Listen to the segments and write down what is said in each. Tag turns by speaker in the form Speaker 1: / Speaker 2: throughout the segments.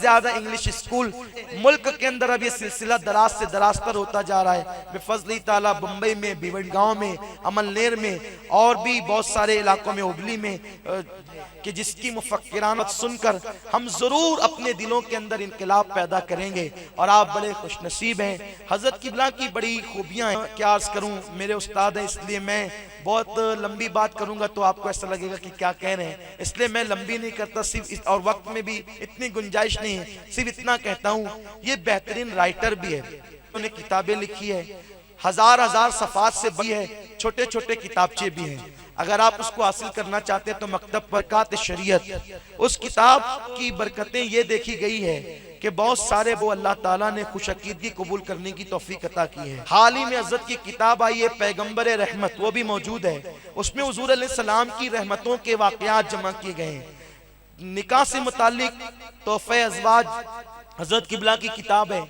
Speaker 1: ज्यादा English school मुल्क के अंदर अब ये सिलसिला दराज से दराज होता जा रहा है। बेफजली ताला मुंबई में, भिवंडी में, अमलनेर में और भी बहुत सारे इलाकों में, हुबली में, कि जिसकी मुफक्किरानत सुनकर हम जरूर अपने दिलों के अंदर इनकलाब पैदा करेंगे। और आप बड़े खुशनसीब हैं। हजरत किबला की बड़ी खूबियां हैं, क्या अर्ज करूं, मेरे उस्ताद हैं, इसलिए मैं बहुत लंबी बात करूंगा तो आपको ऐसा लगेगा कि क्या कह रहे हैं, इसलिए मैं लंबी नहीं करता सिर्फ, और वक्त में भी इतनी गुंजाइश नहीं है, सिर्फ इतना कहता हूँ ये बेहतरीन राइटर भी है, उन्होंने किताबें लिखी है, हजार हजार सफ़ात से भी है, छोटे छोटे किताबचे भी हैं। अगर आप उसको हासिल करना चाहते हैं तो मकतब बरकत शरीयत, उस किताब की बरकतें ये देखी गई है कि बहुत सारे वो अल्लाह ताला ने खुशअकीदगी कबूल करने की तौफीक अता की है। हाल ही में हज़रत की किताब आई है पैगंबर रहमत, वो भी मौजूद है। उसमें हुज़ूर अलैहिस्सलाम की रहमतों के वाक़यात जमा किए गए हैं। निकाह से मुतालिक तोहफ़े अज़वाज हज़रत किबला की किताब है,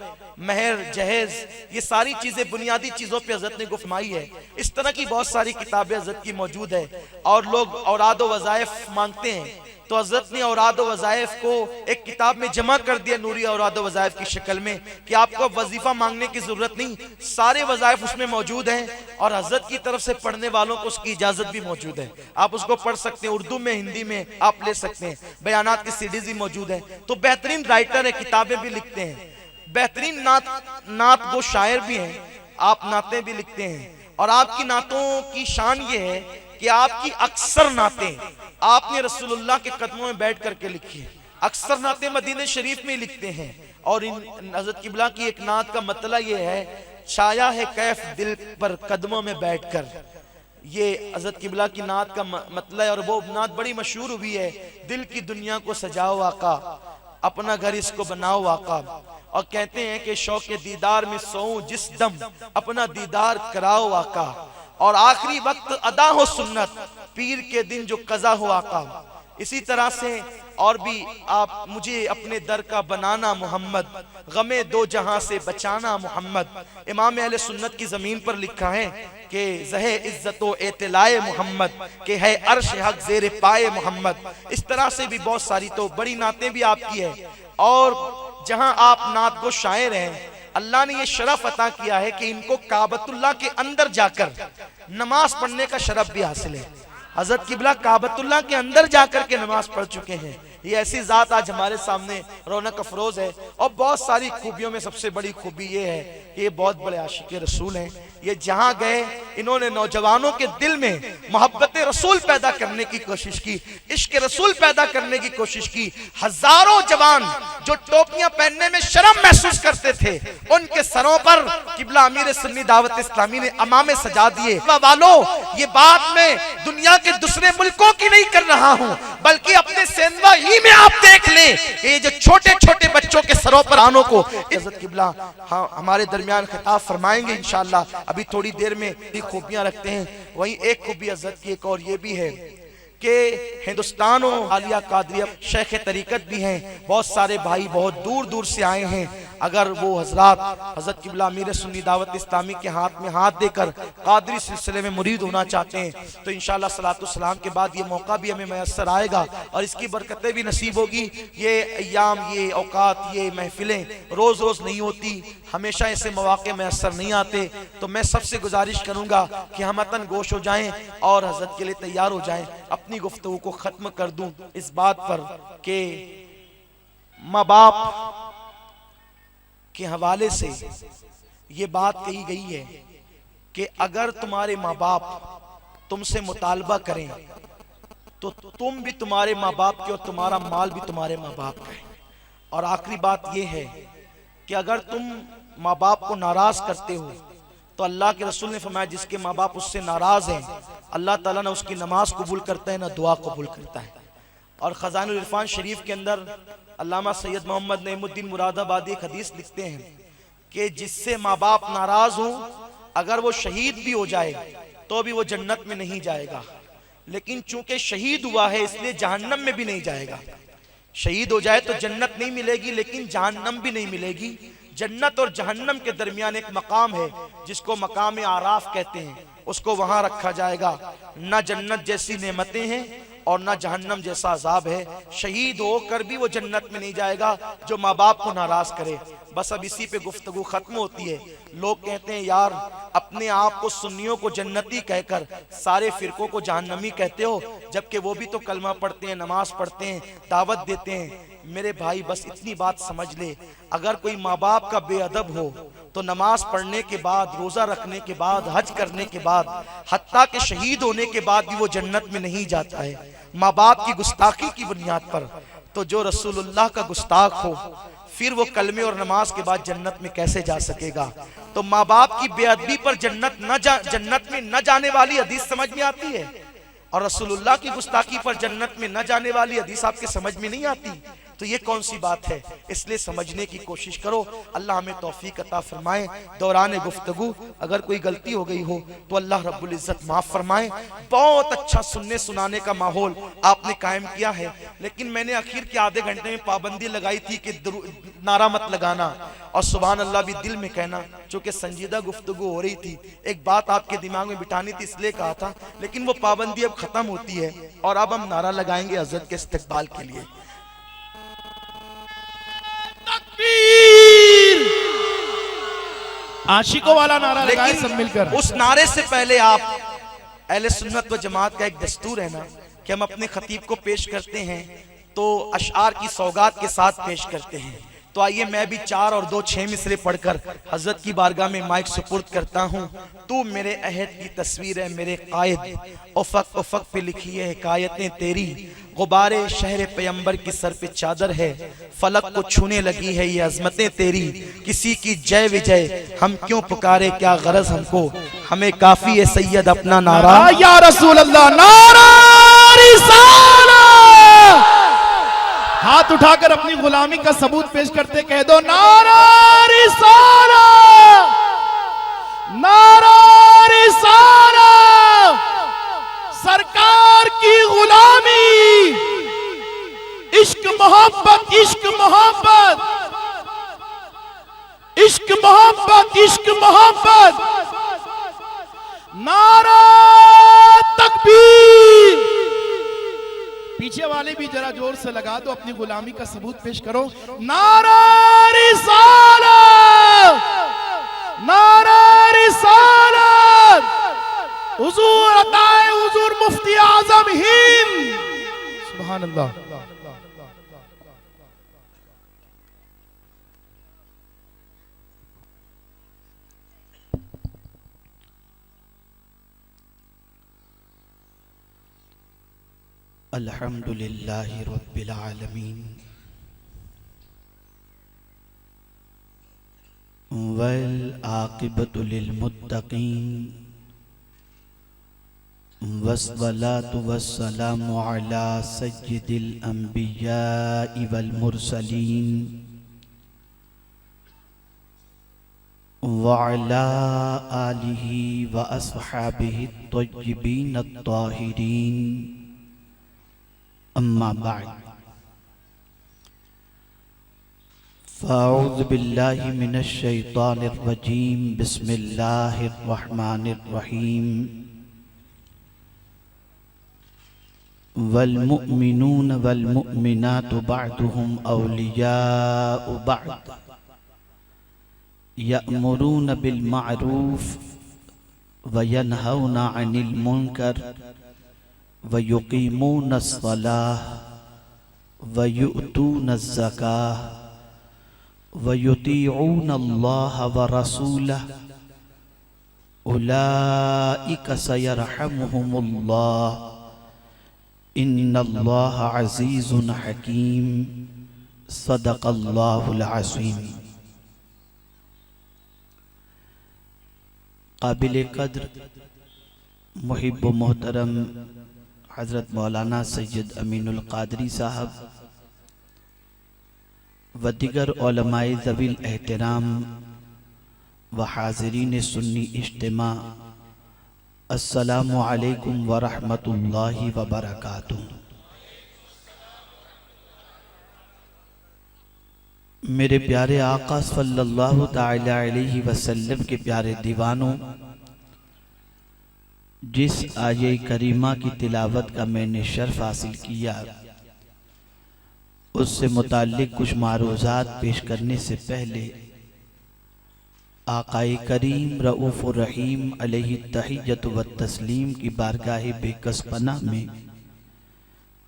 Speaker 1: महर जहेज, ये सारी चीजें बुनियादी चीजों पे हजरत ने गुफ्तमाई है। इस तरह की बहुत सारी किताबें हजरत की मौजूद है। और लोग औराद वज़ाइफ मांगते हैं तो हजरत ने औराद वज़ाइफ को एक किताब में जमा कर दिया, नूरी औराद वज़ाइफ की शक्ल में, कि आपको वजीफा मांगने की जरूरत नहीं, सारे वज़ाइफ उसमें मौजूद हैं और हजरत की तरफ से पढ़ने वालों को उसकी इजाजत भी मौजूद है। आप उसको पढ़ सकते हैं, उर्दू में, हिंदी में आप ले सकते हैं। बयानात की सीडीज भी मौजूद है। तो बेहतरीन राइटर है, किताबें भी लिखते हैं, बेहतरीन नात गो शायर भी हैं, आप नातें भी लिखते हैं। और आपकी नातों की शान ये है कि आपकी अक्सर नातें आपने रसूलुल्लाह के कदमों में बैठ करके लिखी है। अक्सर नातें मदीने शरीफ में लिखते हैं। और इन हज़रत किबला की एक नात का मतलब ये है, छाया है कैफ दिल पर कदमों में बैठकर, ये हज़रत किबला की नात का मतलब है। और वो नात बड़ी मशहूर हुई है, दिल की दुनिया को सजाओ आका, अपना घर इसको बनाओ आका। और कहते हैं कि शौक के दीदार में सोऊं जिस दम, अपना दीदार कराओ आका। और आखिरी वक्त अदा हो सुन्नत, पीर के दिन जो कज़ा हो आका। इसी तरह से और भी आप मुझे अपने दर का बनाना मोहम्मद, गमे दो जहां से बचाना मोहम्मद। इमाम अहले सुन्नत की जमीन पर लिखा है कि ज़हे इज्जतो एतलाए मोहम्मद, के है अर्श हक ज़ेरे पाए मोहम्मद। इस तरह से भी बहुत सारी तो बड़ी नातें भी आपकी है। और जहां आप नात को शायर हैं, अल्लाह ने ये शरफ अता किया है कि इनको काबतुल्लाह के अंदर जाकर नमाज पढ़ने का शरफ भी हासिल है। हजरत किबला काबतुल्लाह के अंदर जाकर के नमाज पढ़ चुके हैं। ये ऐसी जात आज हमारे सामने रौनक अफरोज है। और बहुत सारी खूबियों में सबसे बड़ी खूबी ये है कि ये बहुत बड़े आशिक रसूल हैं। ये जहां गए इन्होंने नौजवानों के दिल में मोहब्बत रसूल पैदा करने की कोशिश की, इश्क रसूल पैदा करने की कोशिश की। हजारों जवान जो टोपियां पहनने में शर्म महसूस करते थे, उनके सरों पर किबला अमीर सुन्नी दावत इस्लामी ने अमामे सजा दिए। वालों, ये बात मैं दुनिया के दूसरे मुल्कों की नहीं कर रहा हूं, बल्कि अपने सेंधवा ही में आप देख लें, ये जो छोटे छोटे बच्चों के सरों पर आनों को हज़रत किबला हाँ हमारे दरमियान खिताब फरमाएंगे इंशाअल्लाह। अभी थोड़ी देर में खूबियां रखते हैं। वहीं एक खूबी हज़रत की एक और ये भी है कि हिंदुस्तान और आलिया कादरिया शेख तरीकत भी हैं। बहुत सारे भाई बहुत दूर दूर से आए हैं। अगर वो हजरात हज़रत किबला अमीर सुन्नी दावत इस्लामी के हाथ में हाथ देकर कादरी सिलसिले में मुरीद होना चाहते हैं तो इंशाअल्लाह सलातो सलाम के बाद ये मौका भी हमें मैसर आएगा और इसकी बरकतें भी नसीब होगी। ये अय्याम, ये औकात, ये महफिलें रोज़ रोज़ नहीं होती, हमेशा ऐसे मौके मैसर नहीं आते। तो मैं सबसे गुजारिश करूँगा कि हम अतन गोश हो जाएँ और हज़रत के लिए तैयार हो जाएँ। अपनी गुफ्तगू को ख़त्म कर दूँ इस बात पर कि माँ बाप के हवाले से ये बात कही गई है कि अगर तुम्हारे माँ बाप तुमसे मुतालबा करें तो तुम भी तुम्हारे माँ बाप के और तुम्हारा माल भी तुम्हारे माँ बाप का है। और आखिरी बात यह है कि अगर तुम माँ बाप को नाराज करते हो तो अल्लाह के रसूल ने फरमाया जिसके माँ बाप उससे नाराज हैं, अल्लाह ताला ना उसकी नमाज कबूल करता है ना दुआ कबूल करता है। और खजानुल इरफान शरीफ के अंदर अल्लामा सैयद मोहम्मद नईमुद्दीन मुरादाबादी एक हदीस लिखते हैं कि जिससे माँ बाप नाराज हो, अगर वो शहीद भी हो जाए तो भी वो जन्नत में नहीं जाएगा, लेकिन चूंकि शहीद हुआ है इसलिए जहन्नम में भी नहीं जाएगा। शहीद हो जाए तो जन्नत नहीं मिलेगी लेकिन जहन्नम भी नहीं मिलेगी। जन्नत और जहन्नम के दरमियान एक मकाम है जिसको मकाम आराफ कहते हैं, उसको वहां रखा जाएगा। न जन्नत जैसी नेमतें हैं और ना जहन्नम जैसा अजाब है। शहीद होकर भी वो जन्नत में नहीं जाएगा जो माँ बाप को नाराज करे। बस अब इसी पे गुफ्तगू खत्म होती है। लोग कहते हैं यार अपने आप को सुन्नियों को जन्नती कहकर सारे फिरकों को जहन्नमी कहते हो, जबकि वो भी तो कलमा पढ़ते हैं, नमाज पढ़ते हैं, दावत देते हैं। मेरे भाई बस इतनी बात समझ ले, अगर कोई माँ बाप का बेअदब हो तो नमाज पढ़ने के बाद, रोजा रखने के बाद, हज करने के बाद, हत्ता के शहीद होने के बाद भी वो जन्नत में नहीं जाता है माँ बाप की गुस्ताखी की बुनियाद पर। तो जो रसूलुल्लाह का गुस्ताख हो फिर वो कलमे और नमाज के बाद जन्नत में कैसे जा सकेगा? तो माँ बाप की बेअदबी पर जन्नत में न जाने वाली हदीस समझ में आती है, और रसूलुल्लाह की गुस्ताखी पर जन्नत में न जाने वाली हदीस आपके समझ में नहीं आती। तो ये कौन सी बात है? इसलिए समझने की कोशिश करो। अल्लाह हमें तौफीक अता फरमाए। दौरान गुफ्तगू अगर कोई गलती हो गई हो तो अल्लाह रब्बुल इज्जत माफ फरमाए। बहुत अच्छा सुनने सुनाने का माहौल आपने कायम किया है, लेकिन मैंने आखिर के आधे घंटे में पाबंदी लगाई थी कि नारा मत लगाना और सुभान अल्लाह भी दिल में कहना, चूंकि संजीदा गुफ्तगू हो रही थी। एक बात आपके दिमाग में बिठानी थी इसलिए कहा था, लेकिन वो पाबंदी अब खत्म होती है और अब हम नारा लगाएंगे हजरत के इस्तकबाल के लिए।
Speaker 2: आशिकों वाला नारा लगाए सब मिलकर।
Speaker 1: उस नारे से पहले आप अहले सुन्नत व जमात का एक दस्तूर है ना कि हम अपने खतीब को पेश करते हैं तो अशआर की सौगात के साथ पेश करते हैं। तो आइए मैं भी 4 और 2 6 मिसरे पढ़कर हजरत की बारगाह में माइक सुपुर्द करता हूँ। तू मेरे अहद की तस्वीर है मेरे कायद, उफक उफक पे लिखी है हिकायतें तेरी, गुबारे शहर पैगंबर की सर पे चादर है, फलक को छूने लगी है ये अजमतें तेरी, किसी की जय विजय हम क्यों पुकारे क्या गरज हमको, हमें काफी है सैयद अपना नारा
Speaker 2: या रसूल अल्लाह। नारा रिसाला। हाथ उठाकर अपनी गुलामी का सबूत पेश करते कह दो नारा रिसाला, नारा रिसाला। सरकार की गुलामी, इश्क मोहब्बत, इश्क मोहब्बत, इश्क मोहब्बत, इश्क मोहब्बत। नारा तकबीर। पीछे वाले भी जरा जोर से लगा दो, अपनी गुलामी का सबूत पेश करो। नारा रिसाला, नारा रिसालत। हुजूर अताए हुजूर मुफ्ती आजम हिंद। सुभान अल्लाह।
Speaker 3: अल्हम्दुलिल्लाहि रब्बिल आलमीन वल आक़िबतु लिल मुत्तक़ीन वस्सलातु वस्सलामु अला सय्यिदिल अंबियाइ वल मुरसलीन व अला आलिहि व अस्हाबिहि अत्तय्यिबीन अत्ताहिरीन। अम्मा बाद फ़अऊज़ु बिल्लाहि मिनश शैतानिर रजीम। बिस्मिल्लाहिर रहमानिर रहीम। वल मुअमिनून वल मुअमिनातु बअदुहुम औलियाउ बअद यअमुरून बिल मअरूफ व यनहौना अनिल मुनकर व युकीमून अस्सलाह व युअतून अज़्ज़काह व युतीऊन अल्लाह व रसूलह उलाइका सयरहमुहुमुल्लाह इन्नल्लाह अज़ीज़ुन हकीम। सदक़ल्लाहुल अज़ीम। काबिल क़द्र मुहिब व मोहतरम हज़रत मौलाना सैयद अमीनुल क़ादरी साहब व दिगर उलमाए ज़वील एहतराम व हाज़रीन सुन्नी इज्तिमा, अस्सलामु अलैकुम व रहमतुल्लाहि व बरकातुहू। मेरे प्यारे आका सल्लल्लाहु तआला अलैहि वसल्लम के प्यारे दीवानों, जिस आये करीमा की तिलावत का मैंने शर्फ हासिल किया, उससे मुताल्लिक कुछ मारूज़ात पेश करने से पहले आकाए करीम रऊफ़ रहीम अलैहि तहिय्यत व तस्लीम की बारगाह बेकसपना में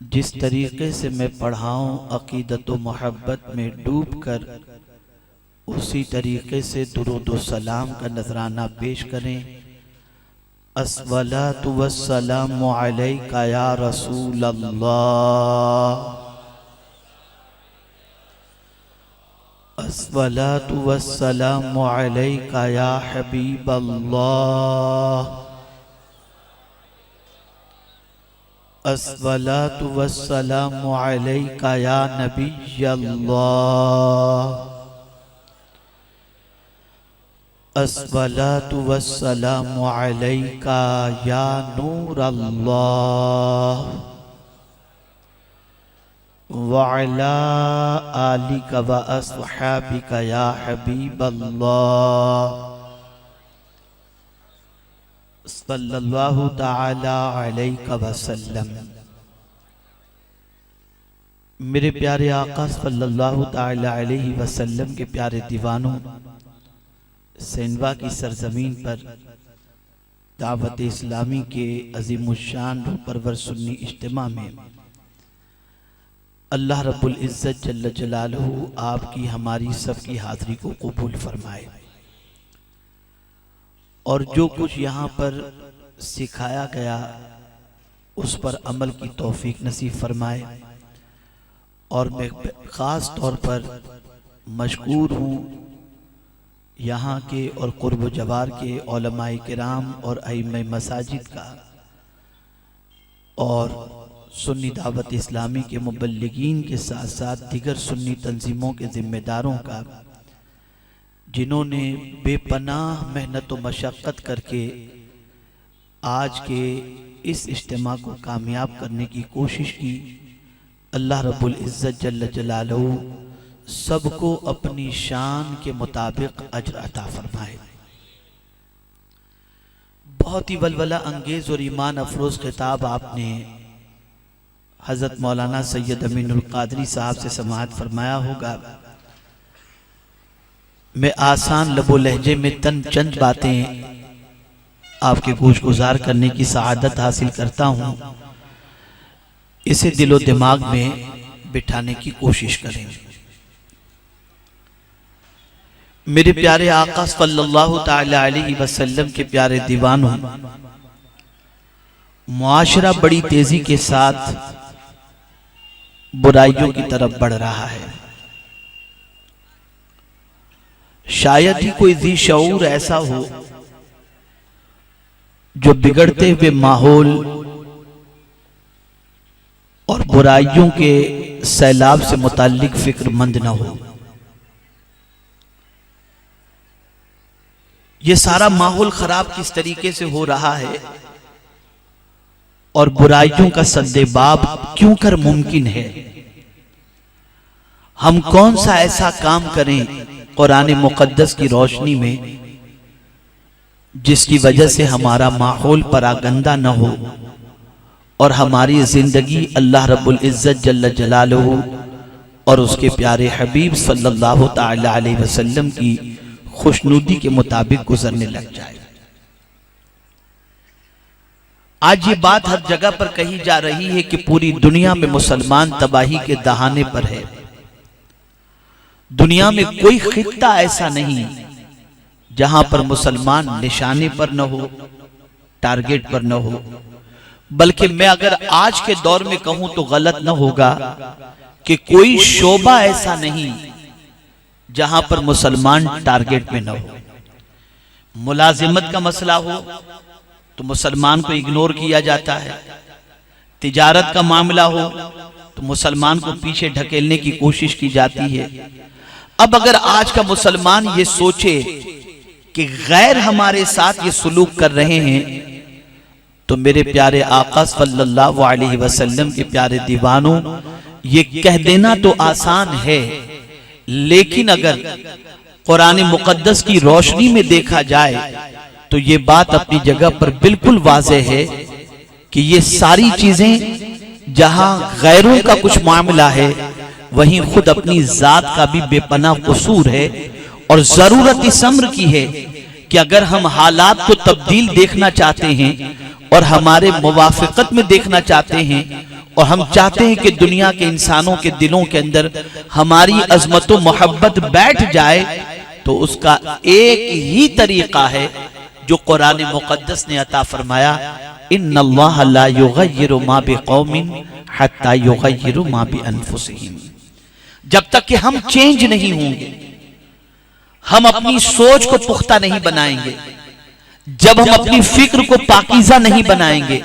Speaker 3: जिस तरीक़े से मैं पढ़ाऊँ अक़ीदत व मोहब्बत में डूब कर उसी तरीक़े से दुरूद व सलाम का नजराना पेश करें। अस्सलातु वस्सलामु अलैका या रसूल अल्लाह, अस्सलातु वस्सलामु अलैका या हबीब अल्लाह, अस्सलातु वस्सलामु अलैका या नबी अल्लाह, अस्सलातु वस्सलामु अलैका या नूर अल्लाह, व अला आलिका व अस्हाबिका या हबीब अल्लाह, सल्लल्लाहु तआला अलैका वसल्लम। मेरे प्यारे आका सल्लल्लाहु तआला अलैहि वसल्लम के प्यारे दीवानों, सेंधवा की सरजमीन पर दावत इस्लामी के अज़ीमुश्शान परवर सुन्नी इज्तिमा में अल्लाह रब्बुल इज़्ज़त जल्ल जलालहू आपकी हमारी सबकी हाज़री को कबूल फरमाए और जो कुछ यहाँ पर सिखाया गया उस पर अमल की तौफीक नसीब फरमाए। और मैं ख़ास तौर पर मशकूर हूँ यहाँ के और कुर्ब जवार के उलमाए किराम और अइम्मे मसाजिद का और सुन्नी दावत इस्लामी के मुबल्लिगीन के साथ साथ दीगर सुन्नी तंजीमों के ज़िम्मेदारों का, जिन्होंने बेपनाह मेहनत व मशक्क़त करके आज के इस इज्तिमा को कामयाब करने की कोशिश की। अल्लाह रब्बुल इज़्ज़त जल्ल जलालहू सबको अपनी शान के मुताबिक अज्र अता फरमाए। बहुत ही वलवला अंगेज और ईमान अफरोज खिताब आपने हज़रत मौलाना सैयद अमीनुल क़ादरी साहब से समाअत फरमाया होगा। मैं आसान लबो लहजे में चंद बातें आपके गोश गुजार करने की सआदत हासिल करता हूँ, इसे दिलो दिमाग में बिठाने की कोशिश करें। मेरे प्यारे आका सल्लल्लाहु तआला अलैहि वसल्लम के प्यारे दीवानों, मुआशरा बड़ी तेजी के साथ बुराइयों की तरफ बढ़ रहा है। शायद ही कोई ज़ी शऊर ऐसा हो जो बिगड़ते हुए माहौल और बुराइयों के सैलाब से मुताल्लिक फिक्रमंद न हो। ये सारा माहौल खराब किस तरीके से हो रहा है और बुराइयों का सद्देबाब क्यों कर मुमकिन है। हम कौन सा ऐसा काम करें कुरान मुक़द्दस की रोशनी में जिसकी वजह से हमारा माहौल परागंदा न हो और हमारी जिंदगी अल्लाह रब्बुल इज़्ज़त जल्ल जलालहू और उसके प्यारे हबीब सल्लल्लाहु तआला अलैहि वसल्लम की खुशनुदी के मुताबिक गुजरने लग जाए। आज ये बात हर जगह पर कही जा रही है कि पूरी दुनिया में मुसलमान तबाही के दहाने पर है। दुनिया में कोई खित्ता ऐसा नहीं जहां पर मुसलमान निशाने पर न हो, टारगेट पर न हो। बल्कि मैं अगर आज के दौर में कहूं तो गलत न होगा कि कोई शोबा ऐसा नहीं जहां पर मुसलमान टारगेट में न हो। मुलाजिमत का मसला हो तो मुसलमान को इग्नोर किया जाता है। तिजारत का मामला हो तो मुसलमान को पीछे ढकेलने की कोशिश की जाती है। अब अगर आज का मुसलमान ये सोचे कि गैर हमारे साथ ये सुलूक कर रहे हैं तो मेरे प्यारे आका सल्लल्लाहु अलैहि वसल्लम के प्यारे दीवानों, ये कह देना तो आसान है, लेकिन अगर कुरान मुक़द्दस की रोशनी में देखा जाए तो ये बात अपनी जगह पर बिल्कुल वाज़ेह है कि ये सारी चीजें जहां गैरों का कुछ मामला है, वहीं खुद अपनी जात का भी बेपनाह कसूर है। और जरूरत इस अम्र की है कि अगर हम हालात को तब्दील देखना चाहते हैं और हमारे मुवाफिकत में देखना चाहते हैं, और हम चाहते हैं कि दुनिया के इंसानों के दिलों के अंदर हमारी अजमत व मोहब्बत बैठ जाए, तो उसका एक ही तरीका है जो कुरान मुक़द्दस ने अता फरमाया, इन्नल्लाह ला युग़य्यिरु मा बिक़ौमिन हत्ता युग़य्यिरु मा बिअन्फुसिहिम। जब तक कि हम चेंज नहीं होंगे, हम अपनी सोच को पुख्ता नहीं बनाएंगे, जब हम अपनी फिक्र को पाकीज़ा नहीं बनाएंगे,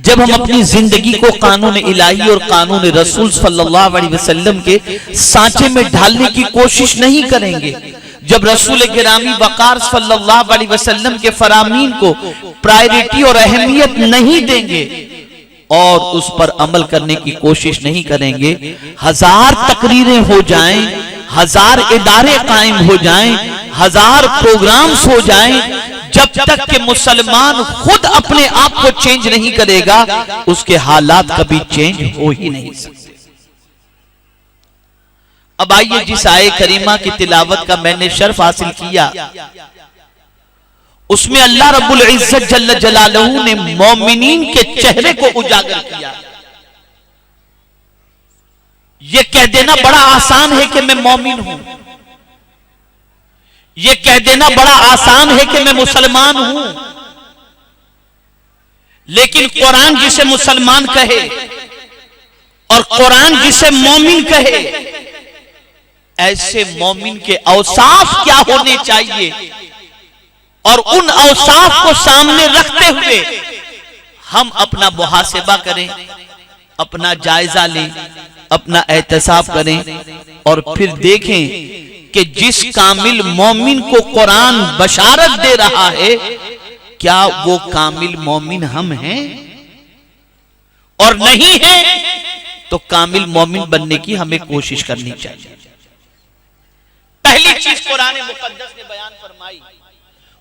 Speaker 3: जब हम अपनी जिंदगी को कानून इलाही और कानून रसूल सल्लल्लाहु अलैहि वसल्लम के सांचे में ढालने की कोशिश नहीं करेंगे, जब रसूल गिरामी वकार सल्लल्लाहु अलैहि वसल्लम के फरामीन को प्रायोरिटी और अहमियत नहीं देंगे और उस पर अमल करने की कोशिश नहीं करेंगे, हजार तकरीरें हो जाएं, हजार इदारे कायम हो जाएं, हजार प्रोग्राम्स हो जाएं, जब तक कि मुसलमान खुद अपने आप को चेंज नहीं करेगा, उसके हालात कभी चेंज हो ही नहीं सकते। अब आइए जिस आए करीमा की तिलावत का मैंने शर्फ हासिल किया, उसमें अल्लाह रब्बुल इज्जत जल्ल जलालहू ने मोमिनीन के चेहरे को उजागर किया। यह कह देना बड़ा आसान है कि मैं मोमिन हूं, यह कह देना बड़ा आसान है कि मैं मुसलमान हूं, लेकिन कुरान जिसे मुसलमान कहे और कुरान जिसे मोमिन कहे, ऐसे मोमिन के औसाफ क्या होने चाहिए, और उन औसाफ को सामने रखते हुए हम अपना मुहासिबा करें, अपना जायजा लें, अपना एहतसाब करें और फिर देखें कि जिस कामिल मोमिन को कुरान बशारत दे रहा है, क्या वो कामिल मोमिन हम हैं, और नहीं है तो कामिल मोमिन बनने की हमें कोशिश करनी चाहिए। पहली चीज कुरान मुक़द्दस ने बयान फरमाई,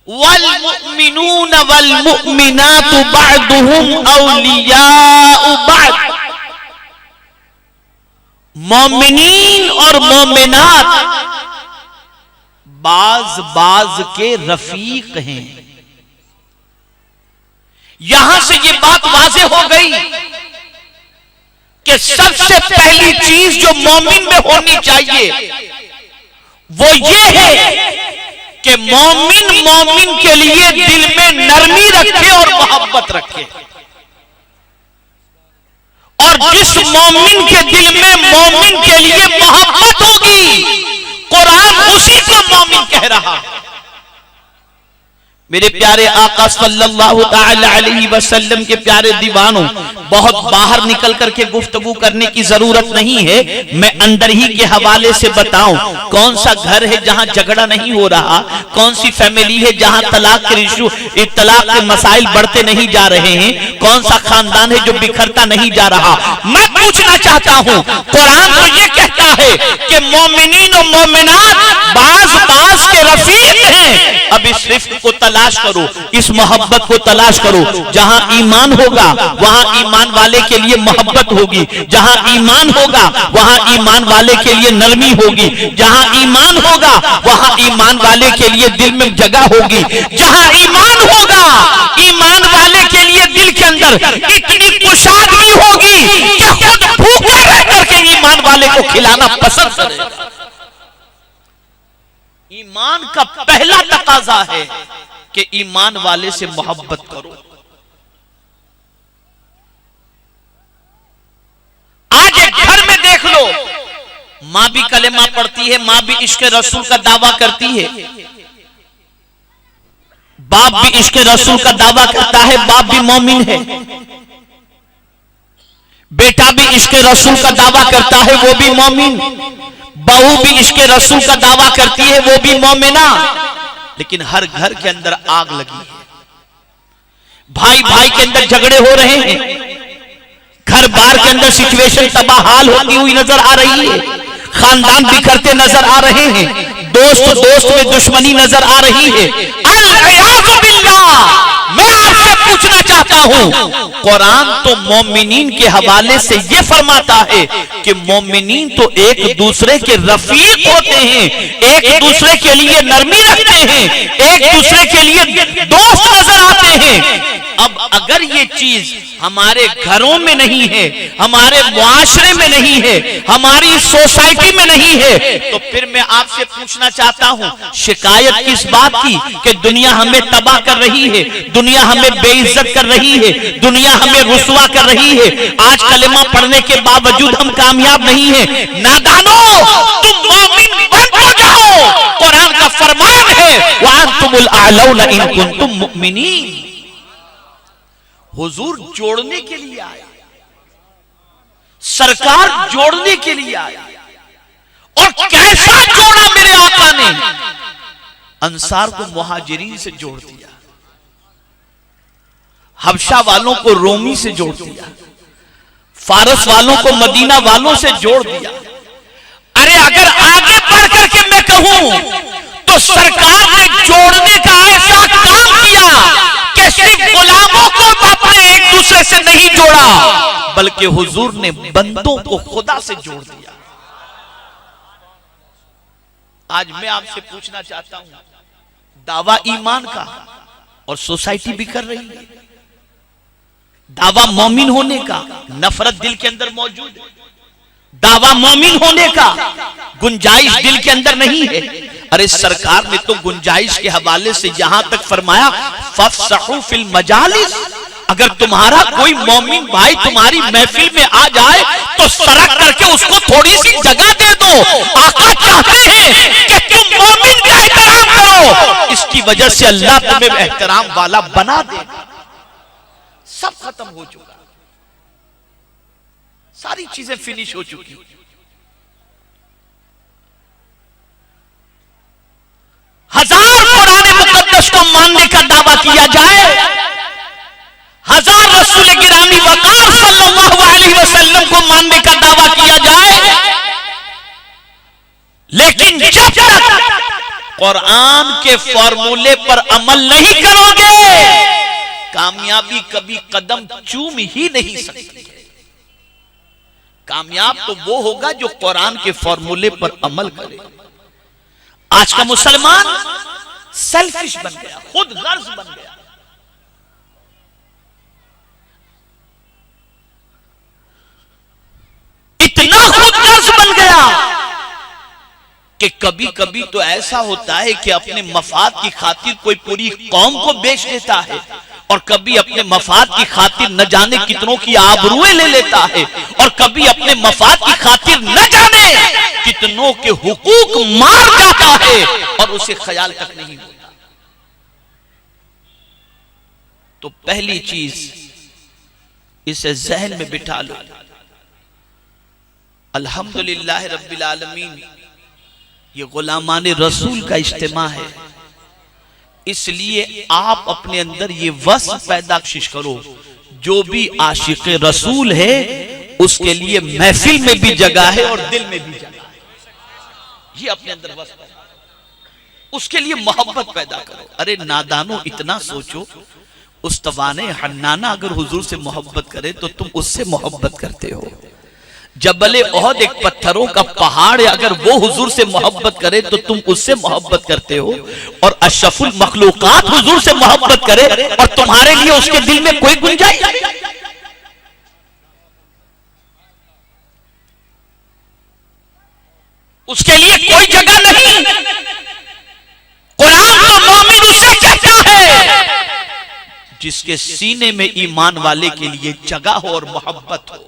Speaker 3: वल मुमिनून वल मुमिनातु बअदुहुम औलियाउ बअद। मोमिनीन और मोमिनात बाज बाज के रफीक हैं। यहां से ये बात वाज़ेह हो गई कि सबसे पहली चीज जो मोमिन में होनी चाहिए वो ये है कि मोमिन के लिए दिल में नरमी रखे और मोहब्बत रखे, और जिस मोमिन के दिल में मोमिन के लिए मोहब्बत होगी, कुरान उसी को मोमिन कह रहा है। मेरे प्यारे आका सल्लल्लाहु ताला अलैहि वसल्लम के प्यारे दीवानों, बहुत बाहर निकल करके गुफ्तगू करने की जरूरत नहीं है। मैं अंदर ही के हवाले से बताऊं, कौन सा घर है जहां झगड़ा नहीं हो रहा, कौन सी फैमिली है जहां तलाक के इशू, तलाक के मसाइल बढ़ते नहीं जा रहे हैं, कौन सा खानदान है जो बिखरता नहीं जा रहा। मैं पूछना चाहता हूं, कुरान तो ये कहता है कि मोमिनीन और मोमिनात बाज बाज के रफीक हैं। अब इस रिफ्क को तलाश करो, इस मोहब्बत को तलाश करो। जहां ईमान होगा वहां ईमान वाले के लिए मोहब्बत होगी, जहां ईमान होगा वहां ईमान वाले के लिए नरमी होगी, जहां ईमान होगा वहां ईमान वाले के लिए दिल में जगह होगी, जहां ईमान होगा ईमान वाले के लिए दिल के अंदर इतनी कुशादगी होगी कि खुद भूखे रह करके ईमान वाले को खिलाना पसंद करेगा। ईमान का पहला तकाजा है कि ईमान वाले से मोहब्बत करो। आज एक घर में देख लो, मां भी कलेमा पढ़ती है, मां भी इश्क रसूल का दावा करती है, बाप भी इश्क रसूल का दावा करता है, बाप भी मोमिन है, बेटा भी इश्क रसूल का दावा करता है, वो भी मोमिन, बहू भी इश्क रसूल का दावा करती है, वो भी मोमिना। लेकिन हर घर के अंदर आग लगी है, भाई भाई के अंदर झगड़े हो रहे हैं, घर बार के अंदर सिचुएशन तबाहाल होती हुई नजर आ रही है, खानदान बिखरते नजर आ रहे हैं, दोस्त दोस्त में दुश्मनी नजर आ रही है। अल वलियाज़ु बिल्लाह। मैं आपसे पूछना चाहता हूं, कुरान तो मोमिनीन के हवाले से ये फरमाता है कि मोमिनीन तो एक दूसरे के रफीक होते हैं, एक दूसरे के लिए नरमी रखते हैं, एक दूसरे के लिए दोस्त नजर आते हैं। अब अगर ये चीज हमारे घरों में नहीं है, हमारे मुआशरे में नहीं है, हमारी सोसाइटी में नहीं है, तो फिर मैं आपसे पूछना चाहता हूं, शिकायत किस बात की कि दुनिया हमें तबाह कर रही है, दुनिया हमें बेइज्जत कर रही है, दुनिया हमें रुसवा कर रही है। आज कलेमा पढ़ने के बावजूद हम कामयाब नहीं है। नादानो, तुम मोमिन बन तो जाओ। कुरान का फरमान है, व अंतुमुल आलौना इन कुंतुम मुमिनीन। हुजूर जोड़ने के लिए आए, सरकार जोड़ने के लिए आए, और कैसा जोड़ा मेरे आका ने। अंसार को मुहाजिरीन से जोड़ दिया, हबशा वालों को रोमी से जोड़ दिया, फारस वालों को मदीना वालों से जोड़ दिया। अरे अगर आगे बढ़ करके मैं कहूं तो सरकार ने जोड़ने का ऐसा काम किया कि सिर्फ गुलामों को अपने एक दूसरे से नहीं जोड़ा, बल्कि हुजूर ने बंदों को खुदा से जोड़ दिया। आज मैं आपसे पूछना चाहता हूं, दावा ईमान का और सोसाइटी भी कर रही है, दावा मोमिन होने का, नफरत दिल के अंदर मौजूद है। दावा मोमिन होने का गुंजाइश दिल के अंदर नहीं है। अरे सरकार ने तो गुंजाइश के हवाले से यहां तक फरमाया, फफ्सहू फिल मजालिस। अगर तुम्हारा कोई मोमिन भाई तुम्हारी महफिल में आ जाए तो सरक करके उसको थोड़ी सी जगह दे दो। आका चाहते हैं कि तुम मोमिन का एहतराम करो, इसकी वजह से अल्लाह तुम्हें एहतराम वाला बना दे। सब खत्म हो चुका, सारी चीजें फिनिश हो चुकी। हजार कुरान मुकद्दस को मानने का दावा किया जाए, हजार रसूल गिरामी वकार सल्लल्लाहु अलैहि वसल्लम को मानने का दावा किया जाए, लेकिन जब तक कुरान के फॉर्मूले पर अमल नहीं करोगे, कामयाबी कभी कदम चूम ही नहीं सकती। कामयाब तो वो होगा जो कुरान के फॉर्मूले पर अमल करे। आज का मुसलमान सेल्फिश बन गया, खुद गर्ज बन गया। इतना खुद गर्ज बन गया कि कभी कभी तो ऐसा होता है कि अपने मफाद की खातिर कोई पूरी कौम को बेच देता है, और कभी अपने मफाद की खातिर न जाने कितनों की आबरूएं ले लेता है, और कभी अपने मफाद की खातिर न जाने कितनों के हुकूक मार जाता है और उसे ख्याल तक नहीं होता। तो पहली चीज इसे जहन में बिठा लो, अल्हम्दुलिल्लाह रब्बिल आलमीन, ये गुलामान रसूल का इज्तिमा है, इसलिए आप अपने अंदर ये वस्फ पैदा करो, जो भी आशिक रसूल है उसके लिए महफिल में भी जगह है और दिल में भी जगह है। ये अपने अंदर वस्फ पैदा, उसके लिए मोहब्बत पैदा करो। अरे नादानो, इतना सोचो, उस तवाने हन्नाना अगर हुजूर से मोहब्बत करे तो तुम उससे मोहब्बत करते हो। जबले ओहद एक पत्थरों का पहाड़ है, अगर वो हुजूर से मोहब्बत करे तो तुम उससे मोहब्बत करते हो। और अशरफुल मखलूकात हुजूर से मोहब्बत करे और तुम्हारे लिए उसके दिल में कोई गुंजाइश, उसके लिए कोई जगह नहीं। कुरान तो मोमिन उसे कहता है जिसके सीने में ईमान वाले के लिए जगह हो और मोहब्बत हो,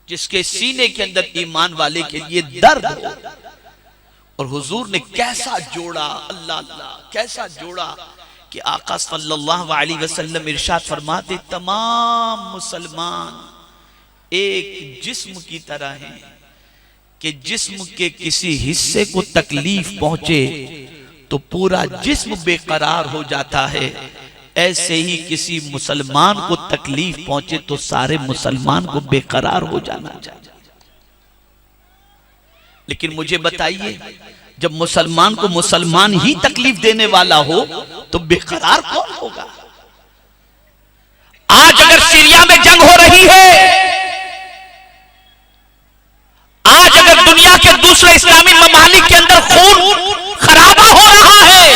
Speaker 3: जिसके सीने के अंदर ईमान वाले के लिए दर्द हो। और हुजूर ने कैसा जोड़ा, अल्लाह अल्लाह, कैसा जोड़ा कि आका सल्लल्लाहु अलैहि वसल्लम इरशाद फरमाते, तमाम मुसलमान एक जिस्म की तरह हैं कि जिस्म के किसी हिस्से को तकलीफ पहुंचे तो पूरा जिस्म बेकरार हो जाता है, ऐसे ही किसी मुसलमान को तकलीफ पहुंचे तो सारे मुसलमान को बेकरार हो जाना चाहिए। लेकिन मुझे बताइए, जब मुसलमान को मुसलमान ही तकलीफ देने वाला हो तो बेकरार कौन होगा? आज अगर सीरिया में जंग हो रही है, आज अगर दुनिया के दूसरे इस्लामी ममालिक के अंदर खून खराबा हो रहा है,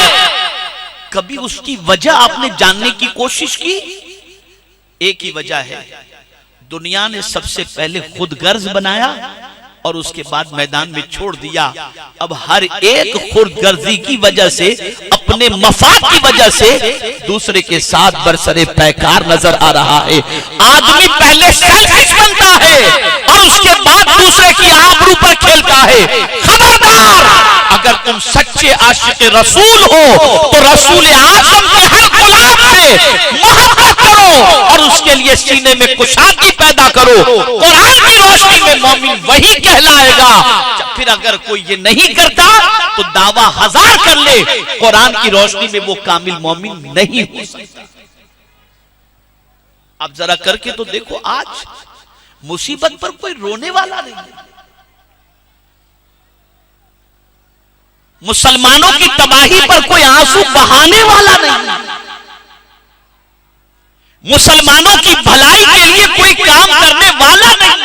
Speaker 3: कभी उसकी वजह आपने जानने की कोशिश की? एक ही वजह है, दुनिया ने सबसे पहले खुद गर्ज बनाया और उसके बाद मैदान में छोड़ दिया। अब हर एक खुदगर्जी की वजह से, अपने मफाद की वजह से दूसरे के साथ बरसरे पैकार नजर आ रहा है। आदमी पहले सेल्फिश बनता है और उसके बाद दूसरे की आबरू पर खेलता है। खबरदार, अगर तुम सच्चे आशिक रसूल हो तो रसूल आज़म के हर गुलाम से मोहब्बत करो और उसके लिए सीने में कुशादगी पैदा करो। कुरान की रोशनी में मोमिन वही कहलाएगा। फिर अगर कोई ये नहीं करता तो दावा हजार कर ले, कुरान की रोशनी में वो कामिल मोमिन नहीं हो सकता। अब जरा करके तो देखो, आज मुसीबत पर कोई रोने वाला नहीं है। मुसलमानों की तबाही पर कोई आंसू बहाने वाला नहीं है। मुसलमानों की भलाई के लिए कोई काम करने वाला नहीं।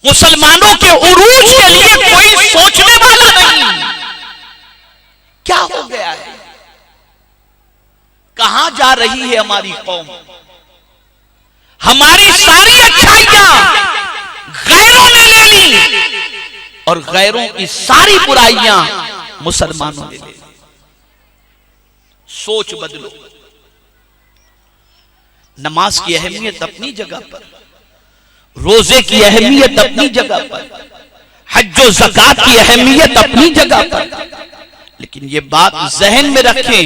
Speaker 3: मुसलमानों के उरूज के लिए कोई सोचने वाला नहीं। क्या हो गया है? कहां जा रही है हमारी कौम? हमारी सारी अच्छाइयां गैरों ने ले ली और गैरों की सारी बुराइयां मुसलमानों ने ले ली। सोच बदलो। नमाज की अहमियत अपनी जगह पर, रोजे की अहमियत अपनी जगह पर, हज और ज़कात की अहमियत अपनी जगह पर, लेकिन ये बात जहन में रखें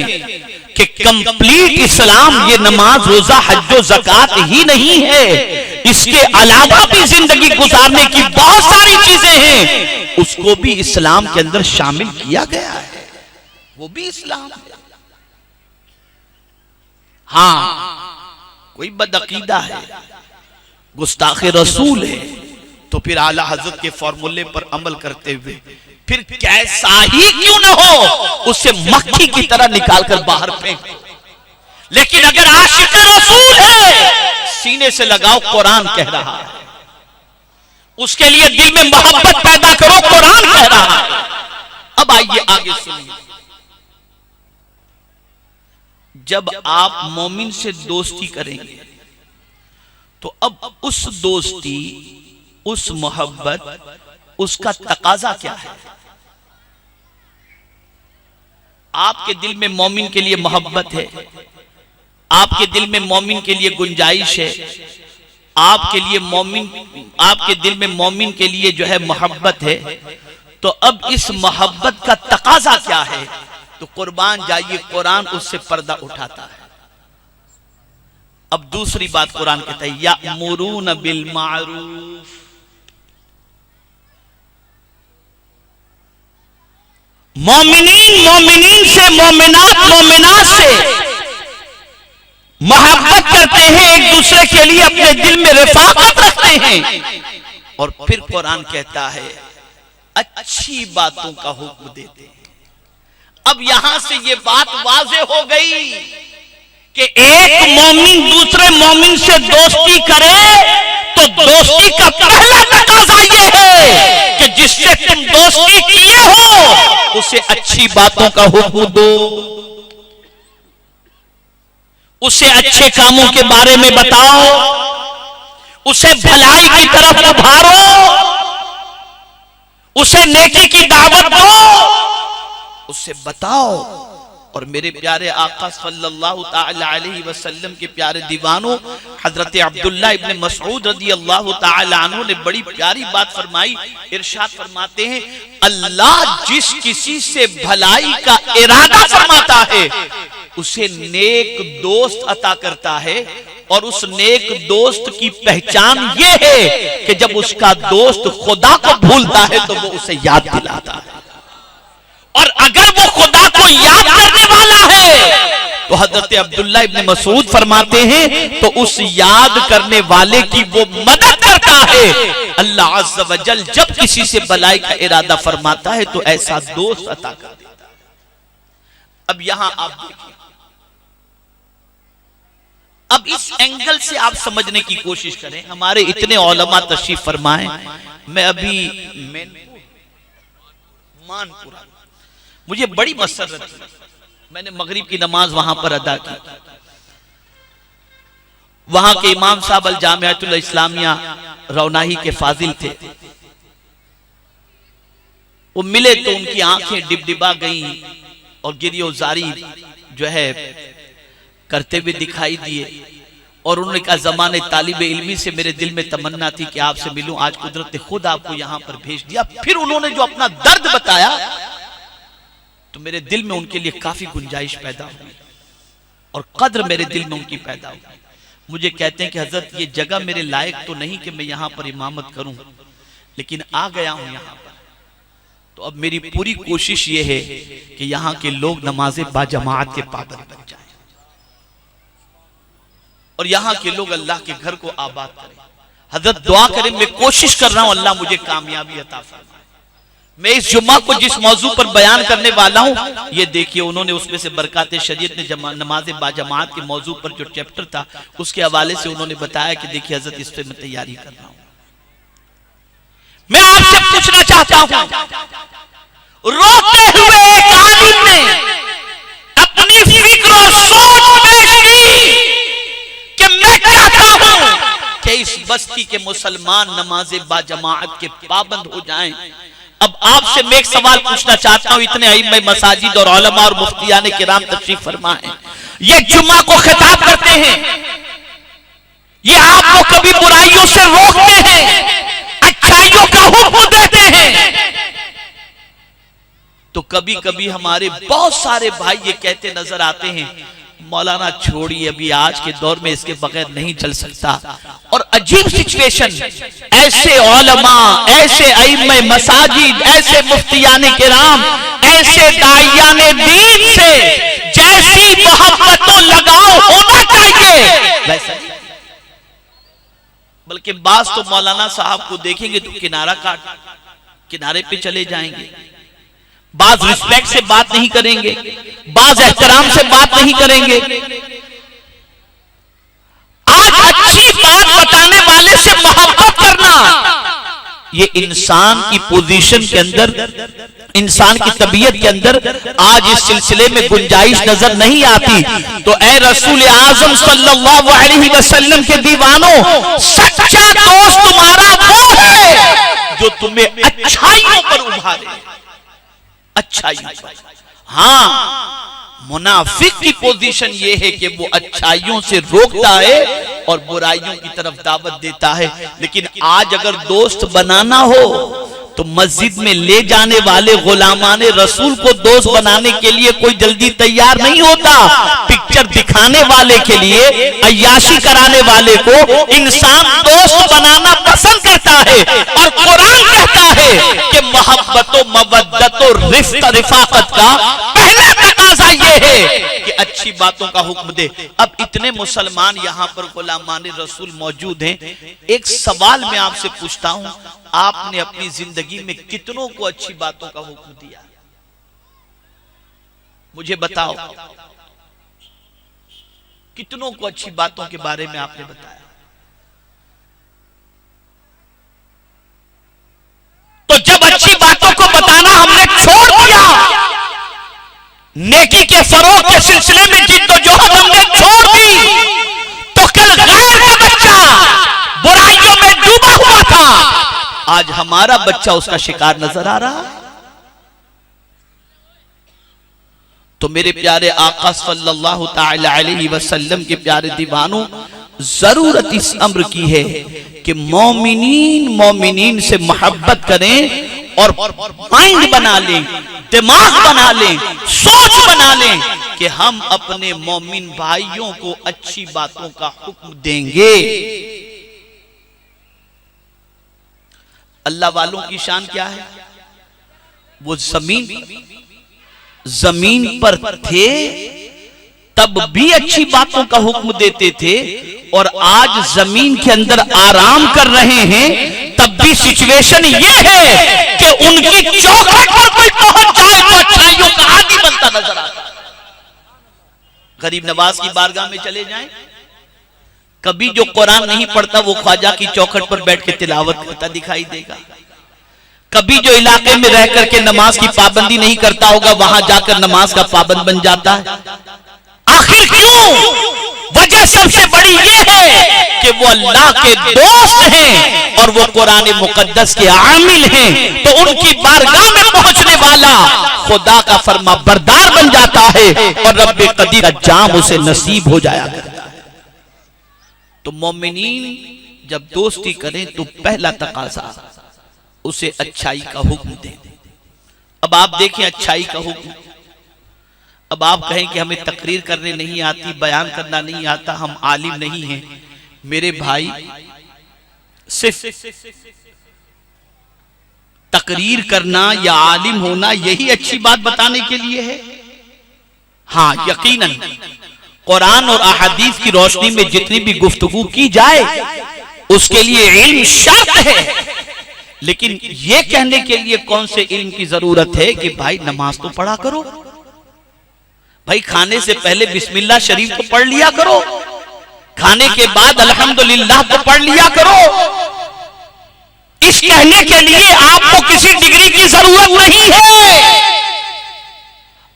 Speaker 3: कि कंप्लीट इस्लाम ये नमाज, रोजा, हज और ज़कात ही नहीं है। इसके अलावा भी जिंदगी गुजारने की बहुत सारी चीजें हैं, उसको भी इस्लाम के अंदर शामिल किया गया है। वो भी इस्लाम है। हाँ, कोई बदअकीदा है, गुस्ताखे रसूल है, तो फिर आला हजरत के फॉर्मूले पर अमल करते हुए फिर कैसा ही क्यों न हो उससे मक्खी की तरह निकालकर बाहर फेंक। लेकिन अगर आशिक रसूल है, सीने से लगाओ, कुरान कह रहा है, उसके लिए दिल में मोहब्बत पैदा करो, कुरान कह रहा है। अब आइए आगे सुनिए। जब आप मोमिन से दोस्ती करेंगे तो अब उस दोस्ती, उस मोहब्बत, उसका तकाजा क्या है? आपके दिल में मोमिन के लिए मोहब्बत है, आपके दिल में मोमिन के लिए गुंजाइश है, आपके दिल में मोमिन के लिए जो है मोहब्बत है, तो अब इस मोहब्बत का तकाजा क्या है? तो कुर्बान जाइए, कुरान उससे पर्दा उठाता है। अब दूसरी बात कुरान कहता है, यामुरून बिल मारूफ। मोमिनीन से, मोमिनात से मोहब्बत करते हैं, एक दूसरे के लिए अपने दिल में रफाकत रखते हैं। और फिर कुरान कहता है अच्छी बातों का हुक्म देते हैं। अब यहां से ये बात वाज़ेह हो गई कि एक मोमिन दूसरे मोमिन से दोस्ती करे तो दोस्ती का पहला तकाजा ये है कि जिससे तुम दोस्ती किए हो उसे अच्छी बातों का हुक्म दो, उसे अच्छे कामों के बारे में बताओ, उसे भलाई की तरफ उभारो, उसे नेकी की दावत दो, उससे बताओ। और मेरे प्यारे आका सल्लल्लाहु ताला अलैहि वसल्लम के प्यारे दीवानों, हजरत अब्दुल्लाह इब्न मसऊद रज़ी अल्लाह ताला अन्हु ने बड़ी प्यारी बात फरमाई। इरशाद फरमाते हैं, अल्लाह जिस किसी से भलाई का इरादा फरमाता है उसे नेक दोस्त अता करता है, और उस नेक दोस्त की पहचान ये है कि जब उसका दोस्त खुदा को भूलता है तो वो उसे याद दिलाता है, और अगर वो खुदा को याद करने वाला है तो हजरत अब्दुल्लाह इब्न मसऊद फरमाते हैं तो उस याद करने वाले की वो मदद करता है अल्लाह अज़्ज़ व जल जब किसी से भलाई का इरादा फरमाता है तो ऐसा दोस्त अता कर देता है। अब यहां आप देखिए, अब इस एंगल से आप समझने की कोशिश करें। हमारे इतने औलमा तशरीफ फरमाए, मैं अभी मानपुरा, मुझे बड़ी मसरत थी, मैंने मगरिब की नमाज वहां पर अदा की। वहां के इमाम साहब अल जामियातुल इस्लामिया रौनाही के फाजिल थे। वो मिले तो उनकी आंखें डिबडिबा गई और गिरियोजारी जो है करते हुए दिखाई दिए। और उन्होंने कहा ज़माने तालिब इल्मी से मेरे दिल में तमन्ना थी कि आपसे मिलूं, आज कुदरत ने खुद आपको यहां पर भेज दिया। फिर उन्होंने जो अपना दर्द बताया तो मेरे दिल में उनके लिए काफी गुंजाइश पैदा हुई और कद्र मेरे दिल में उनकी पैदा हुई। मुझे कहते हैं कि हजरत ये जगह मेरे लायक तो नहीं कि मैं यहां पर इमामत करूं, लेकिन आ गया हूं यहां पर, तो अब मेरी पूरी कोशिश ये है कि यहां के लोग नमाज़े बाजमात के पाबंद बन जाएं और यहां के लोग अल्लाह के घर को आबाद करें। हजरत दुआ करें, मैं कोशिश कर रहा हूं अल्लाह मुझे कामयाबी अता फरमाए। मैं इस जुम्मा को जिस मौजू पर बयान करने वाला हूं, ये देखिए उन्होंने उसमें से बरकात शरीयत ने नमाज बाजमात के मौजू पर जो चैप्टर था उसके हवाले से उन्होंने बताया कि देखिए हजरत इस पे मैं तैयारी कर रहा हूं। मैं आपसे पूछना चाहता हूं, रोते हुए एक आलिम ने अपनी फिक्र और सोच पेश की कि मैं चाहता हूं कि इस बस्ती के मुसलमान नमाज बाजमात के पाबंद हो जाएं। अब आपसे मैं एक सवाल पूछना चाहता हूं, इतने अइम्मा मसाजिद और उलमा और मुफ्तियाने किराम तशरीफ फरमा हैं, ये जुम्मा को खिताब करते हैं, ये आपको कभी बुराइयों से रोकते हैं, अच्छाइयों का हुक्म देते हैं, तो कभी कभी हमारे बहुत सारे भाई ये कहते नजर आते हैं, मौलाना छोड़िए अभी आज के दौर में इसके बगैर नहीं चल सकता। और अजीब सिचुएशन, ऐसे उलमा, ऐसे अइम्मा मसाजिद, ऐसे मुफ्तियाने किराम, ऐसे दाइयाने दीन से जैसी मोहब्बतों लगाव होना चाहिए वैसा, बल्कि बास तो मौलाना साहब को देखेंगे तो किनारे पे चले जाएंगे, बाज रिस्पेक्ट से बात नहीं करेंगे, बाज एहतराम से बात नहीं करेंगे। आज अच्छी बात बताने वाले से मोहब्बत करना, ये इंसान की पोजीशन के अंदर, इंसान की तबीयत के अंदर आज इस सिलसिले में गुंजाइश नजर नहीं आती। तो ए रसूल आजम सल्लल्लाहु अलैहि वसल्लम के दीवानों, सच्चा दोस्त तुम्हारा वो है जो तुम्हें अच्छाइयों पर उभारे, अच्छाइयों पर। हाँ, मुनाफिक की पोजीशन ये है कि वो अच्छाइयों से रोकता है और बुराइयों की तरफ दावत देता है। लेकिन आज अगर दोस्त बनाना हो तो मस्जिद में ले जाने वाले गुलामाने रसूल को दोस्त बनाने के लिए कोई जल्दी तैयार नहीं होता। पिक्चर दिखाने वाले के लिए, अय्याशी कराने वाले को इंसान दोस्त बनाना पसंद करता है। और कुरान कहता है कि मोहब्बत, मवद्दत, रिफ्क, रिफाकत का पहला तकाजा ये है कि अच्छी बातों का हुक्म दे। अब इतने मुसलमान यहाँ पर गुलामाने रसूल मौजूद हैं, एक सवाल मैं आपसे पूछता हूँ, आपने अपनी जिंदगी में कितनों को अच्छी बातों का हुक्म दिया? मुझे बताओ, कितनों को अच्छी बातों के बारे में आपने बताया? तो जब अच्छी बातों को बताना हमने छोड़ दिया, नेकी के फरोग के सिलसिले में जिद्दोजहद हमने छोड़ दी, तो कल गैर का बच्चा बुराइयों में डूबा हुआ था, आज हमारा बच्चा उसका शिकार नजर आ रहा है। तो मेरे प्यारे आका सल्लल्लाहु ताला अलैहि वसल्लम के प्यारे दीवानों, जरूरत इस अम्र की है कि मोमिनीन से मोहब्बत करें और माइंड बना लें, दिमाग बना लें, सोच बना लें कि हम अपने मोमिन भाइयों को अच्छी बातों का हुक्म देंगे। अल्लाह वालों की शान क्या है? वो जमीन पर थे तब भी अच्छी बातों का हुक्म देते थे, और आज जमीन के अंदर आराम कर रहे हैं, तब भी सिचुएशन ये है कि उनकी चौखट पर कोई पहुंच जाए तो अच्छाइयों का आदी बनता नजर आता। गरीब नवाज की बारगाह में चले जाएं, कभी जो कुरान नहीं पढ़ता वो ख्वाजा की चौखट पर बैठ के तिलावत करता दिखाई देगा। कभी जो इलाके में रह करके नमाज की पाबंदी नहीं करता होगा, वहां जाकर नमाज का पाबंद बन जाता है। आखिर क्यों? वजह सबसे बड़ी ये है कि वो अल्लाह के दोस्त हैं और वो कुरान मुकद्दस के आमिल हैं, तो उनकी बारगाह में पहुंचने वाला खुदा का फरमा बरदार बन जाता है और रब्बे कदीर का जाम उसे नसीब हो जाया करता है। तो मोमिनीन जब दोस्ती करें तो पहला तकाजा उसे अच्छाई का हुक्म दें। अब आप देखें अच्छाई का हुक्म। अब आप कहें कि हमें तकरीर करने नहीं आती, बयान करना नहीं आता, हम आलिम नहीं हैं। मेरे भाई, सिर्फ तकरीर करना या आलिम होना यही अच्छी बात बताने के लिए है? हाँ, यकीनन कुरान और अहादीस की रोशनी में जितनी भी गुफ्तगू की जाए उसके लिए इल्म शर्त है, लेकिन यह कहने के लिए कौन से इल्म की जरूरत है कि भाई नमाज तो पढ़ा करो, भाई खाने से पहले बिस्मिल्लाह शरीफ तो पढ़ लिया करो, खाने के बाद अल्हम्दुलिल्लाह तो पढ़ लिया करो। इस कहने के लिए आपको किसी डिग्री की जरूरत नहीं है।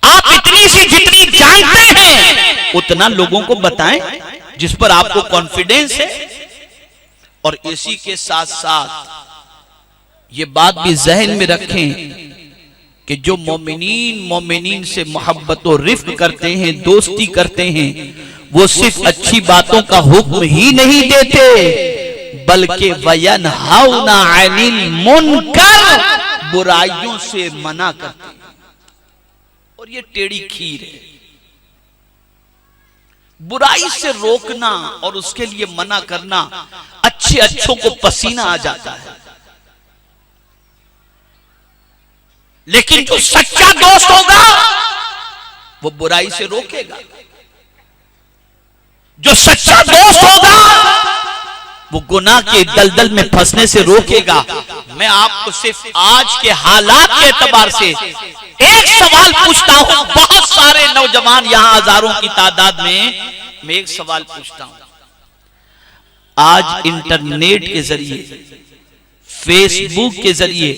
Speaker 3: आप इतनी सी जितनी जानते हैं उतना लोगों को बताएं जिस पर आपको कॉन्फिडेंस है। और इसी के साथ साथ ये बात भी जहन में रखें कि जो मोमिनीन से मोहब्बत और रिफ्क करते हैं, दोस्ती करते हैं, वो सिर्फ अच्छी बातों का हुक्म ही नहीं देते बल्कि वयनहाउना अनिल मुनकर, बुराइयों से मना करते हैं। और ये टेढ़ी खीर है, बुराई से रोकना और उसके लिए मना करना। अच्छों को पसीना आ जाता है, लेकिन जो सच्चा दोस्त होगा वो बुराई से रोकेगा। जो सच्चा दोस्त होगा वो गुनाह के दलदल में फंसने से रोकेगा। मैं आपको सिर्फ आज के हालात के एतबार से एक सवाल पूछता हूं। बहुत सारे नौजवान यहां हजारों की तादाद में, मैं एक सवाल पूछता हूं। आज इंटरनेट के जरिए, फेसबुक के जरिए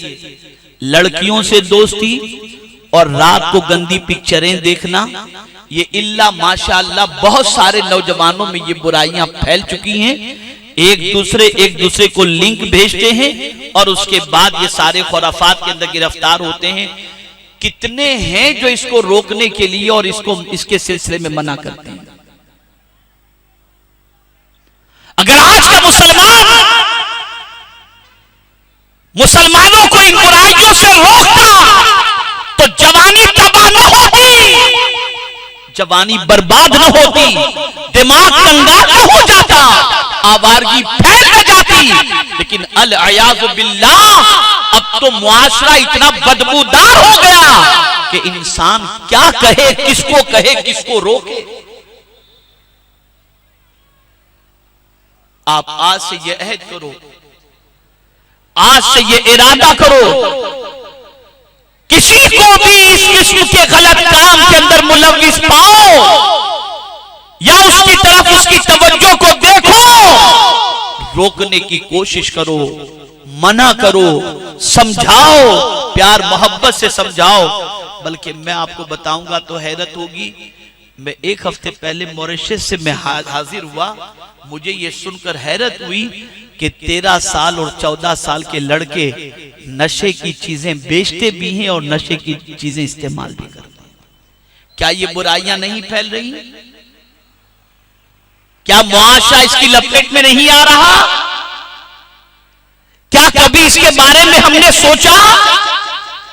Speaker 3: लड़कियों से दोस्ती और रात को गंदी पिक्चरें देखना, ये इल्ला माशाअल्लाह बहुत सारे नौजवानों में ये बुराइयां फैल चुकी हैं। एक दूसरे को लिंक भेजते हैं और उसके बाद ये सारे खुराफात के अंदर गिरफ्तार होते हैं। कितने हैं जो इसको रोकने के लिए और इसके सिलसिले में मना करते हैं। अगर आज का मुसलमानों को इन बुराइयों से रोकता तो जवानी तबाह न होती, जवानी बर्बाद न होती, दिमाग कंगाल न हो जाता, आवारगी फैल न जाती। लेकिन अल अयाज़ु बिल्लाह, अब तो मुआशरा इतना बदबूदार हो गया कि इंसान क्या कहे, किसको रोके। आप आज से ये अहद करो, आज से ये इरादा करो, किसी को भी इस किस्म के गलत काम के अंदर मुलव्विस पाओ या उसकी तरफ उसकी तवज्जो को देखो, रोकने की कोशिश करो, मना करो, समझाओ, प्यार मोहब्बत से समझाओ। बल्कि मैं आपको बताऊंगा तो हैरत होगी। मैं एक हफ्ते पहले मॉरिशस से मैं हाजिर हुआ, मुझे ये सुनकर हैरत हुई कि 13 साल और 14 साल के लड़के नशे की चीजें बेचते भी हैं और नशे की चीजें इस्तेमाल भी करते हैं। क्या ये बुराइयां नहीं फैल रही? क्या मुआशरा इसकी लपेट में नहीं आ रहा? क्या कभी इसके बारे में हमने सोचा?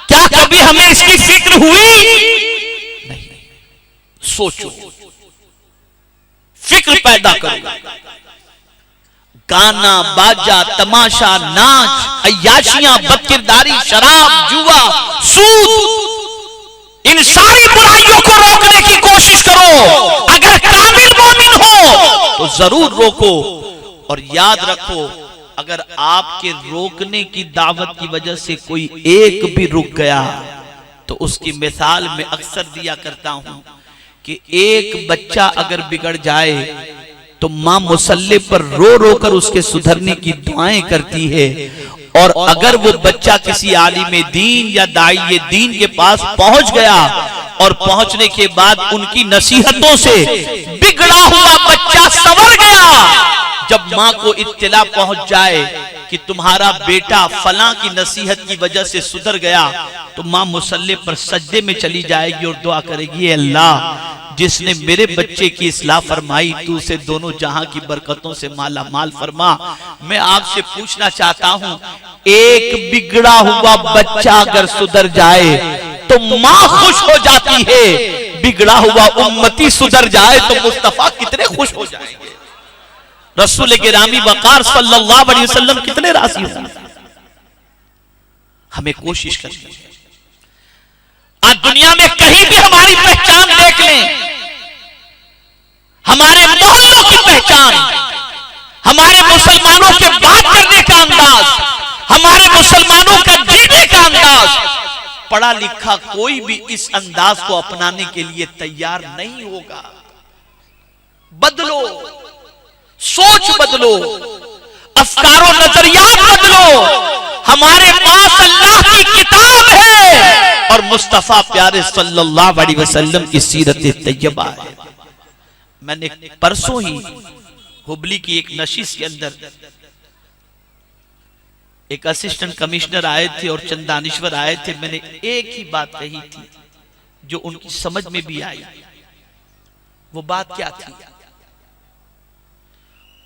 Speaker 3: क्या कभी हमें इसकी फिक्र हुई? नहीं। सोचो, फिक्र पैदा करो। गाना, बाजा, तमाशा, नाच, अय्याशियां, बदकिरदारी, शराब, जुआ, सूद, इन सारी बुराइयों को रोकने की कोशिश करो। अगर जरूर रोको। और याद रखो, अगर आपके रोकने की दावत की वजह से कोई एक भी रुक गया तो उसकी मिसाल में अक्सर दिया करता हूं कि एक बच्चा अगर बिगड़ जाए तो मां मुसल्ले पर रो रो कर उसके सुधरने की दुआएं करती है। और अगर वो बच्चा किसी आलिम दीन या दाई दीन के पास पहुंच गया और पहुंचने के बाद उनकी नसीहतों से बिगड़ा हुआ बच्चा संवर गया, जब मां को इत्तला पहुंच जाए कि तुम्हारा बेटा फलां की नसीहत की वजह से सुधर गया, तो मां मुसल्ले पर सजदे में चली जाएगी और दुआ करेगी, अल्लाह जिसने मेरे बच्चे की इस्लाह फरमाई तू उसे दोनों जहां की बरकतों से माला माल फरमा। मैं आपसे पूछना चाहता हूं, एक बिगड़ा हुआ बच्चा अगर सुधर जाए तो मां खुश हो जाती है, बिगड़ा हुआ उम्मती सुधर जाए तो मुस्तफा कितने खुश हो जाएंगे। रसूल गिरामी वकार सल्लल्लाहु अलैहि वसल्लम कितने राजी हैं। हमें कोशिश करनी है, आज दुनिया में कहीं भी हमारी पहचान देख लें, हमारे मोहल्लों की पहचान, हमारे मुसलमानों के बात करने का अंदाज, हमारे मुसलमानों का जीने का अंदाज, पढ़ा लिखा कोई भी इस अंदाज को अपनाने के लिए तैयार नहीं होगा। बदलो, सोच बदलो, अफकारो नजरियात बदलो। हमारे पास अल्लाह की किताब है और मुस्तफा प्यारे सल्लल्लाहु अलैहि वसल्लम की सीरत तैयबा है। मैंने परसों ही हुबली की एक नशिश के अंदर एक असिस्टेंट कमिश्नर आए थे और चंद दानिश्वर आए थे। मैंने एक ही बात कही थी जो उनकी समझ में भी आई। वो बात क्या थी?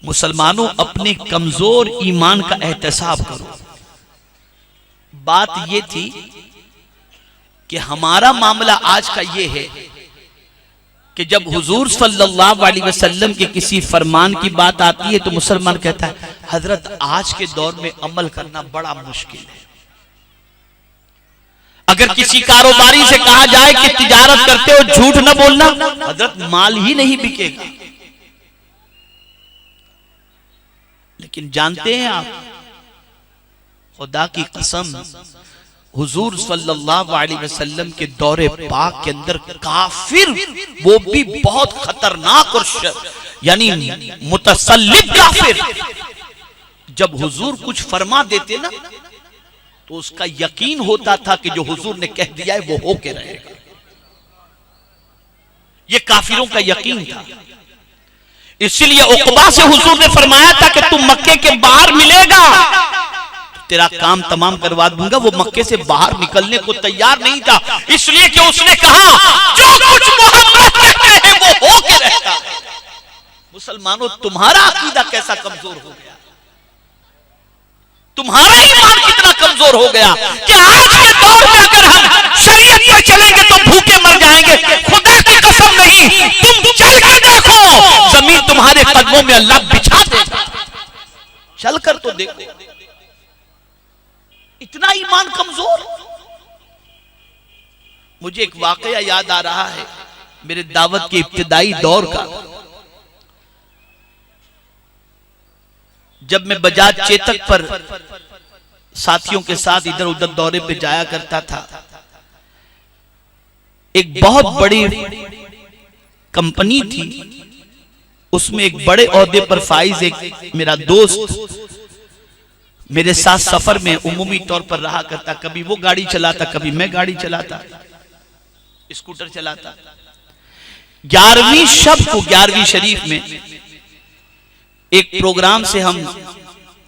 Speaker 3: मुसलमानों, अपने कमजोर ईमान का एहतसाब करो। बात यह थी कि हमारा मामला आज का यह है कि जब हुजूर सल्लल्लाहु अलैहि वसल्लम के किसी फरमान की बात आती है तो मुसलमान कहता है, हजरत आज के दौर में अमल करना बड़ा मुश्किल है। अगर किसी कारोबारी से कहा जाए कि तिजारत करते हो झूठ न बोलना, हजरत माल ही नहीं बिकेगा। लेकिन जानते हैं आप, खुदा की कसम, हुजूर सल्लल्लाहु अलैहि वसल्लम के दौरे पाक के अंदर काफिर, वो भी बहुत खतरनाक और यानी मुतसल्लिब काफिर, जब हुजूर कुछ फरमा देते ना तो उसका यकीन होता था कि जो हुजूर ने कह दिया है वो होके रहेगा। ये काफिरों का यकीन था। इसलिए उक़बा से हुजूर ने फरमाया था कि तू मक्के के बाहर मिलेगा तेरा काम तमाम करवा दूंगा। वो मक्के से बाहर निकलने को तैयार नहीं था, इसलिए कि उसने कहा जो कुछ मोहम्मद कहते हैं वो होके रहता। मुसलमानों, तुम्हारा अकीदा कैसा कमजोर हो गया, तुम्हारा ईमान कितना कमजोर हो गया कि आज के दौर में अगर हम शरीयत पर चलेंगे तो भूखे मर जाएंगे। खुदा की कसम नहीं, तुम चल कर देखो, जमीन तुम्हारे कदमों में अल्लाह बिछा देगा। चल कर तो देखो, इतना ईमान कमजोर। मुझे एक वाकया याद आ रहा है मेरे दावत के इब्तिदाई दौर का। जब मैं बजाज चेतक पर साथियों के साथ इधर उधर दौरे पे जाया करता था, एक बहुत बड़ी कंपनी थी, उसमें एक बड़े ओहदे पर फाइज एक मेरा दोस्त मेरे साथ सफर में उमूमी तौर पर रहा करता। कभी वो गाड़ी चलाता, कभी मैं गाड़ी चलाता, स्कूटर चलाता। 11वीं शब को 11वीं शरीफ में एक प्रोग्राम से हम,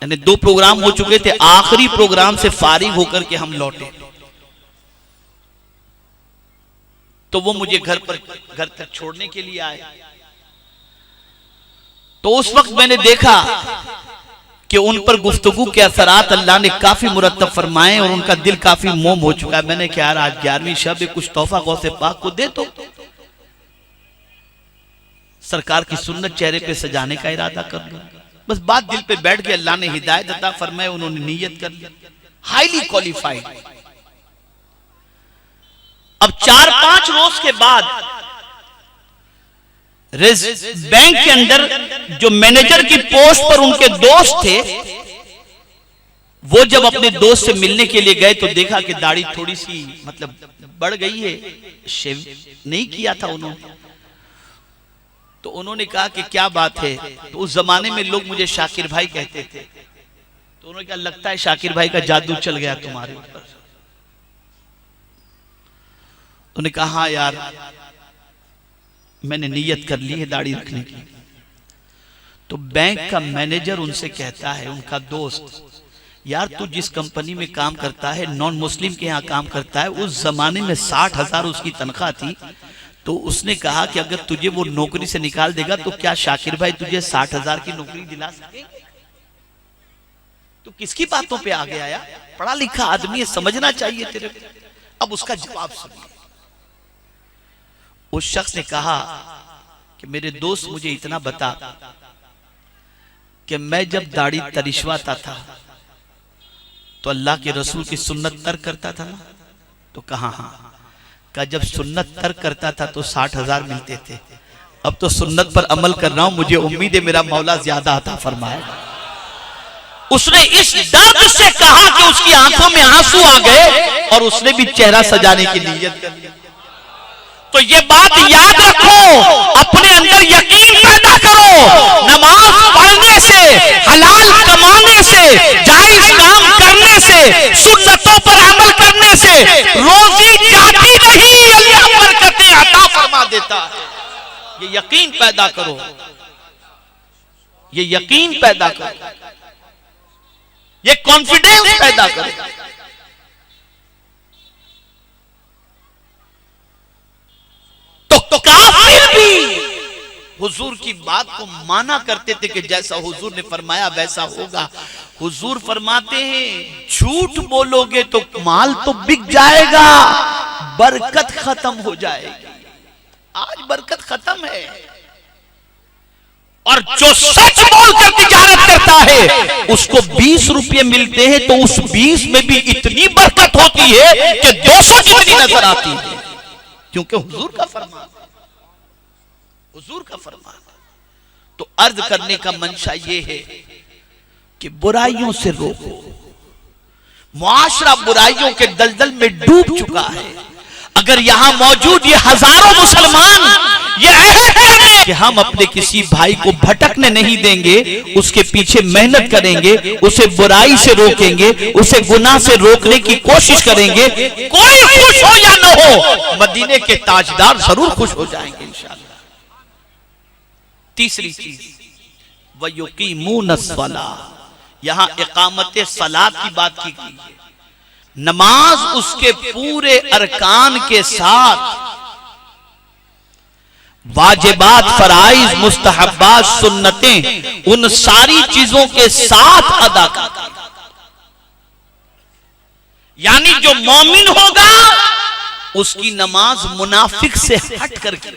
Speaker 3: यानी 2 प्रोग्राम हो चुके थे, आखिरी प्रोग्राम से फारिग होकर के हम लौटे तो वो मुझे घर तक छोड़ने के लिए आए। तो उस वक्त मैंने देखा कि उन पर गुफ्तगू के असरात अल्लाह ने काफी मुरत्तब फरमाए और उनका दिल काफी मोम हो चुका है। मैंने कहा आज 11वीं शब है, कुछ तोहफा गौसे पाक को दे तो सरकार की सुन्नत चेहरे पे सजाने का इरादा कर लो। बस बात दिल पे बैठ गई, अल्लाह ने हिदायत अता फरमाए, उन्होंने नियत कर ली, हाईली क्वालिफाइड। अब 4-5 रोज के बाद बैंक के अंदर जो मैनेजर की पोस्ट पर उनके दोस्त थे, वो जब अपने दोस्त से मिलने के लिए गए तो देखा कि दाढ़ी थोड़ी सी मतलब बढ़ गई है, शेव नहीं किया था उन्होंने। तो उन्होंने कहा कि क्या बात है? तो उस जमाने में लोग मुझे शाकिर भाई कहते थे। तो उन्होंने कहा लगता है शाकिर भाई का जादू चल गया तुम्हारे ऊपर। उन्होंने कहा हाँ यार, मैंने नियत कर ली है दाढ़ी रखने की। तो बैंक का मैनेजर उनसे कहता है, उनका दोस्त, यार तू जिस कंपनी में काम करता है, नॉन मुस्लिम के यहाँ काम करता है, उस जमाने में 60,000 उसकी तनख्वाह थी। तो उसने कहा कि अगर तुझे वो नौकरी से निकाल देगा तो क्या शाकिर भाई तुझे 60,000 की नौकरी दिला सकेंगे? तो किसकी बातों पे आ गया यार? पढ़ा लिखा आदमी है, समझना चाहिए तेरे को। अब उसका जवाब सुनिए। उस शख्स ने कहा कि मेरे दोस्त मुझे इतना बता कि मैं जब दाढ़ी तरिशवाता था तो अल्लाह के रसूल की सुन्नत तर्क करता था ना? तो कहा हाँ। का जब सुन्नत तर्क करता था तो 60,000 मिलते थे। अब तो सुन्नत पर अमल कर रहा हूं, मुझे उम्मीद है मेरा मौला ज्यादा अता फरमाएगा। उसने इस दर्द से कहा कि उसकी आंखों में आंसू आ गए और उसने भी चेहरा सजाने की नीयत कर ली। तो ये बात याद रखो, अपने अंदर यकीन पैदा करो। नमाज पढ़ने से, हलाल कमाने से, जायज काम करने से, सुन्नतों पर अमल करने से रोजी जाती नहीं, अल्लाह बरकतें अता फरमा देता है। ये यकीन पैदा करो, ये यकीन पैदा करो, ये कॉन्फिडेंस पैदा करो। तो काफिर भी हुजूर की बात को माना करते थे कि जैसा हुजूर ने फरमाया वैसा होगा। हुजूर फरमाते हैं झूठ बोलोगे तो माल तो बिक जाएगा, बरकत खत्म हो जाएगी। आज बरकत खत्म है। और जो सच बोलकर तिजारत करता है उसको 20 रुपये मिलते हैं तो उस 20 में भी इतनी बरकत होती है कि 200 जितनी नजर आती है, क्योंकि हुजूर का फरमान, हुजूर का फरमान। तो अर्ज करने का मंशा ये है कि बुराइयों से रोको। मुआशरा बुराइयों के दलदल में डूब चुका है। अगर यहां मौजूद ये हजारों मुसलमान ये अहद करें कि हम अपने किसी भाई को भटकने नहीं देंगे, उसके पीछे मेहनत करेंगे, उसे बुराई से रोकेंगे, उसे गुनाह से रोकने की कोशिश करेंगे, कोई खुश हो या न हो, मदीने के ताजदार जरूर खुश हो जाएंगे इंशाअल्लाह। तीसरी चीज वयुकीमूनस सलाह, यहां इकामत सलात की बात की गई है। नमाज उसके पूरे अरकान के साथ वाजिबात, फराइज, मुस्तहब्बात, सुन्नतें, उन सारी चीजों के साथ अदा करता। यानी जो मोमिन होगा उसकी नमाज मुनाफिक से हट करके,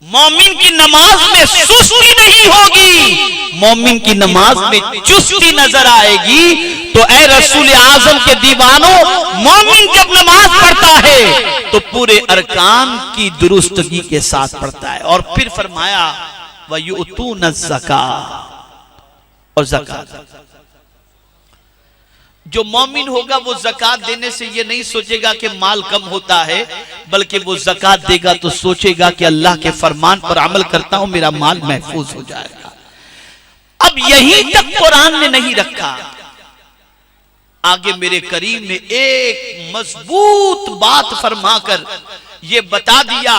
Speaker 3: मोमिन की नमाज में सुस्ती नहीं होगी, मोमिन की नमाज में चुस्ती नजर आएगी। तो ए रसूल आजम के दीवानों, मोमिन जब नमाज पढ़ता है तो पूरे अरकान की दुरुस्तगी के साथ पढ़ता है। और फिर फरमाया वयुतून ज़कात, और ज़कात। जो मोमिन होगा वो ज़कात देने से ये नहीं सोचेगा कि माल कम होता है, बल्कि वो ज़कात देगा तो सोचेगा कि अल्लाह के फरमान पर अमल करता हूं, मेरा माल महफूज हो जाएगा। अब यही तक कुरान ने नहीं रखा, आगे मेरे करीम ने एक मजबूत बात फरमाकर ये बता दिया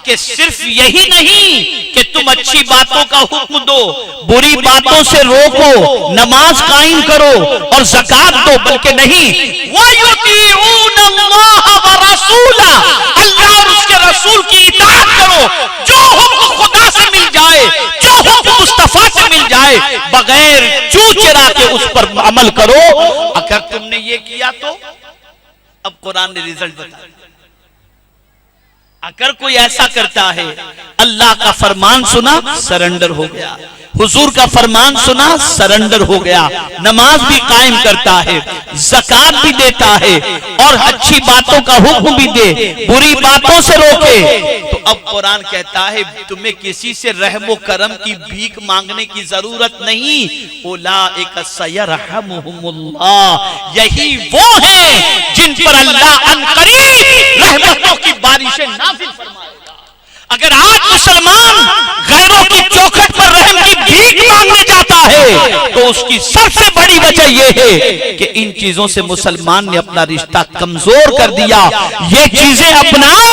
Speaker 3: कि सिर्फ यही नहीं कि तुम अच्छी बातों का हुक्म दो, बुरी बातों से रोको, नमाज कायम करो और ज़कात दो, बल्कि नहीं, वयुतीऊनल्लाह व रसूला, अल्लाह और उसके रसूल की इताअत करो। जो हुक्म खुदा से मिल जाए, जो हुक्म मुस्तफा से मिल जाए, बगैर चू चरा के उस पर अमल करो। अगर तुमने ये किया तो अब कुरान ने रिजल्ट बताया। अगर कोई ऐसा करता है, अल्लाह का फरमान सुना, सरेंडर हो गया, हुजूर का फरमान सुना, सरेंडर हो गया, नमाज भी कायम करता है, ज़कात भी देता है और अच्छी बातों का हुक्म भी दे, बुरी बातों से रोके। तो अब कुरान कहता है तुम्हें किसी से रहमो करम की भीख मांगने की जरूरत नहीं। उलाइक सयरहमुहुमुल्लाह, यही वो हैं जिन पर अल्लाह अनकरीब रहमतों की बारिशें नाज़िल फरमाएगा। अगर आज मुसलमान गैरों की चौखट पर रहम की भीख मांगने जाता है तो उसकी सबसे बड़ी वजह यह है कि इन चीजों से मुसलमान ने अपना रिश्ता कमजोर कर दिया। ये चीजें अपनाओ,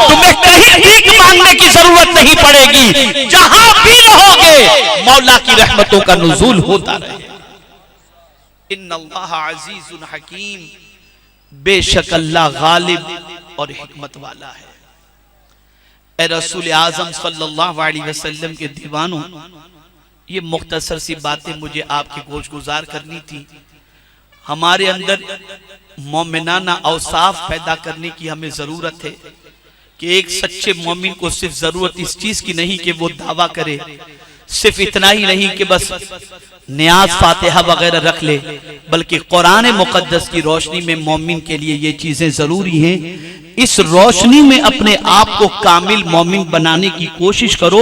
Speaker 3: तुम्हें कहीं भीख मांगने की जरूरत नहीं पड़ेगी, जहां भी रहोगे मौला की रहमतों का नुज़ूल होता रहे। इन्नल्लाह अज़ीज़ुन हकीम, बेशक अल्लाह गालिब और हिकमत वाला है। ए रसूल आज़म सल्लल्लाहु अलैहि वसल्लम के दीवानों, ये मुख्तसर सी बातें मुझे आपके गोश गुजार करनी थी। हमारे अंदर मोमिनाना औसाफ पैदा करने की हमें जरूरत है कि एक सच्चे मोमिन को सिर्फ जरूरत इस चीज की नहीं कि वो दावा करे, सिर्फ इतना ही नहीं कि बस नियाज फातिहा वगैरह रख ले, बल्कि कुरान मुकद्दस की रोशनी में मोमिन के लिए ये चीजें जरूरी हैं। इस रोशनी में अपने आप को कामिल मोमिन बनाने की कोशिश करो।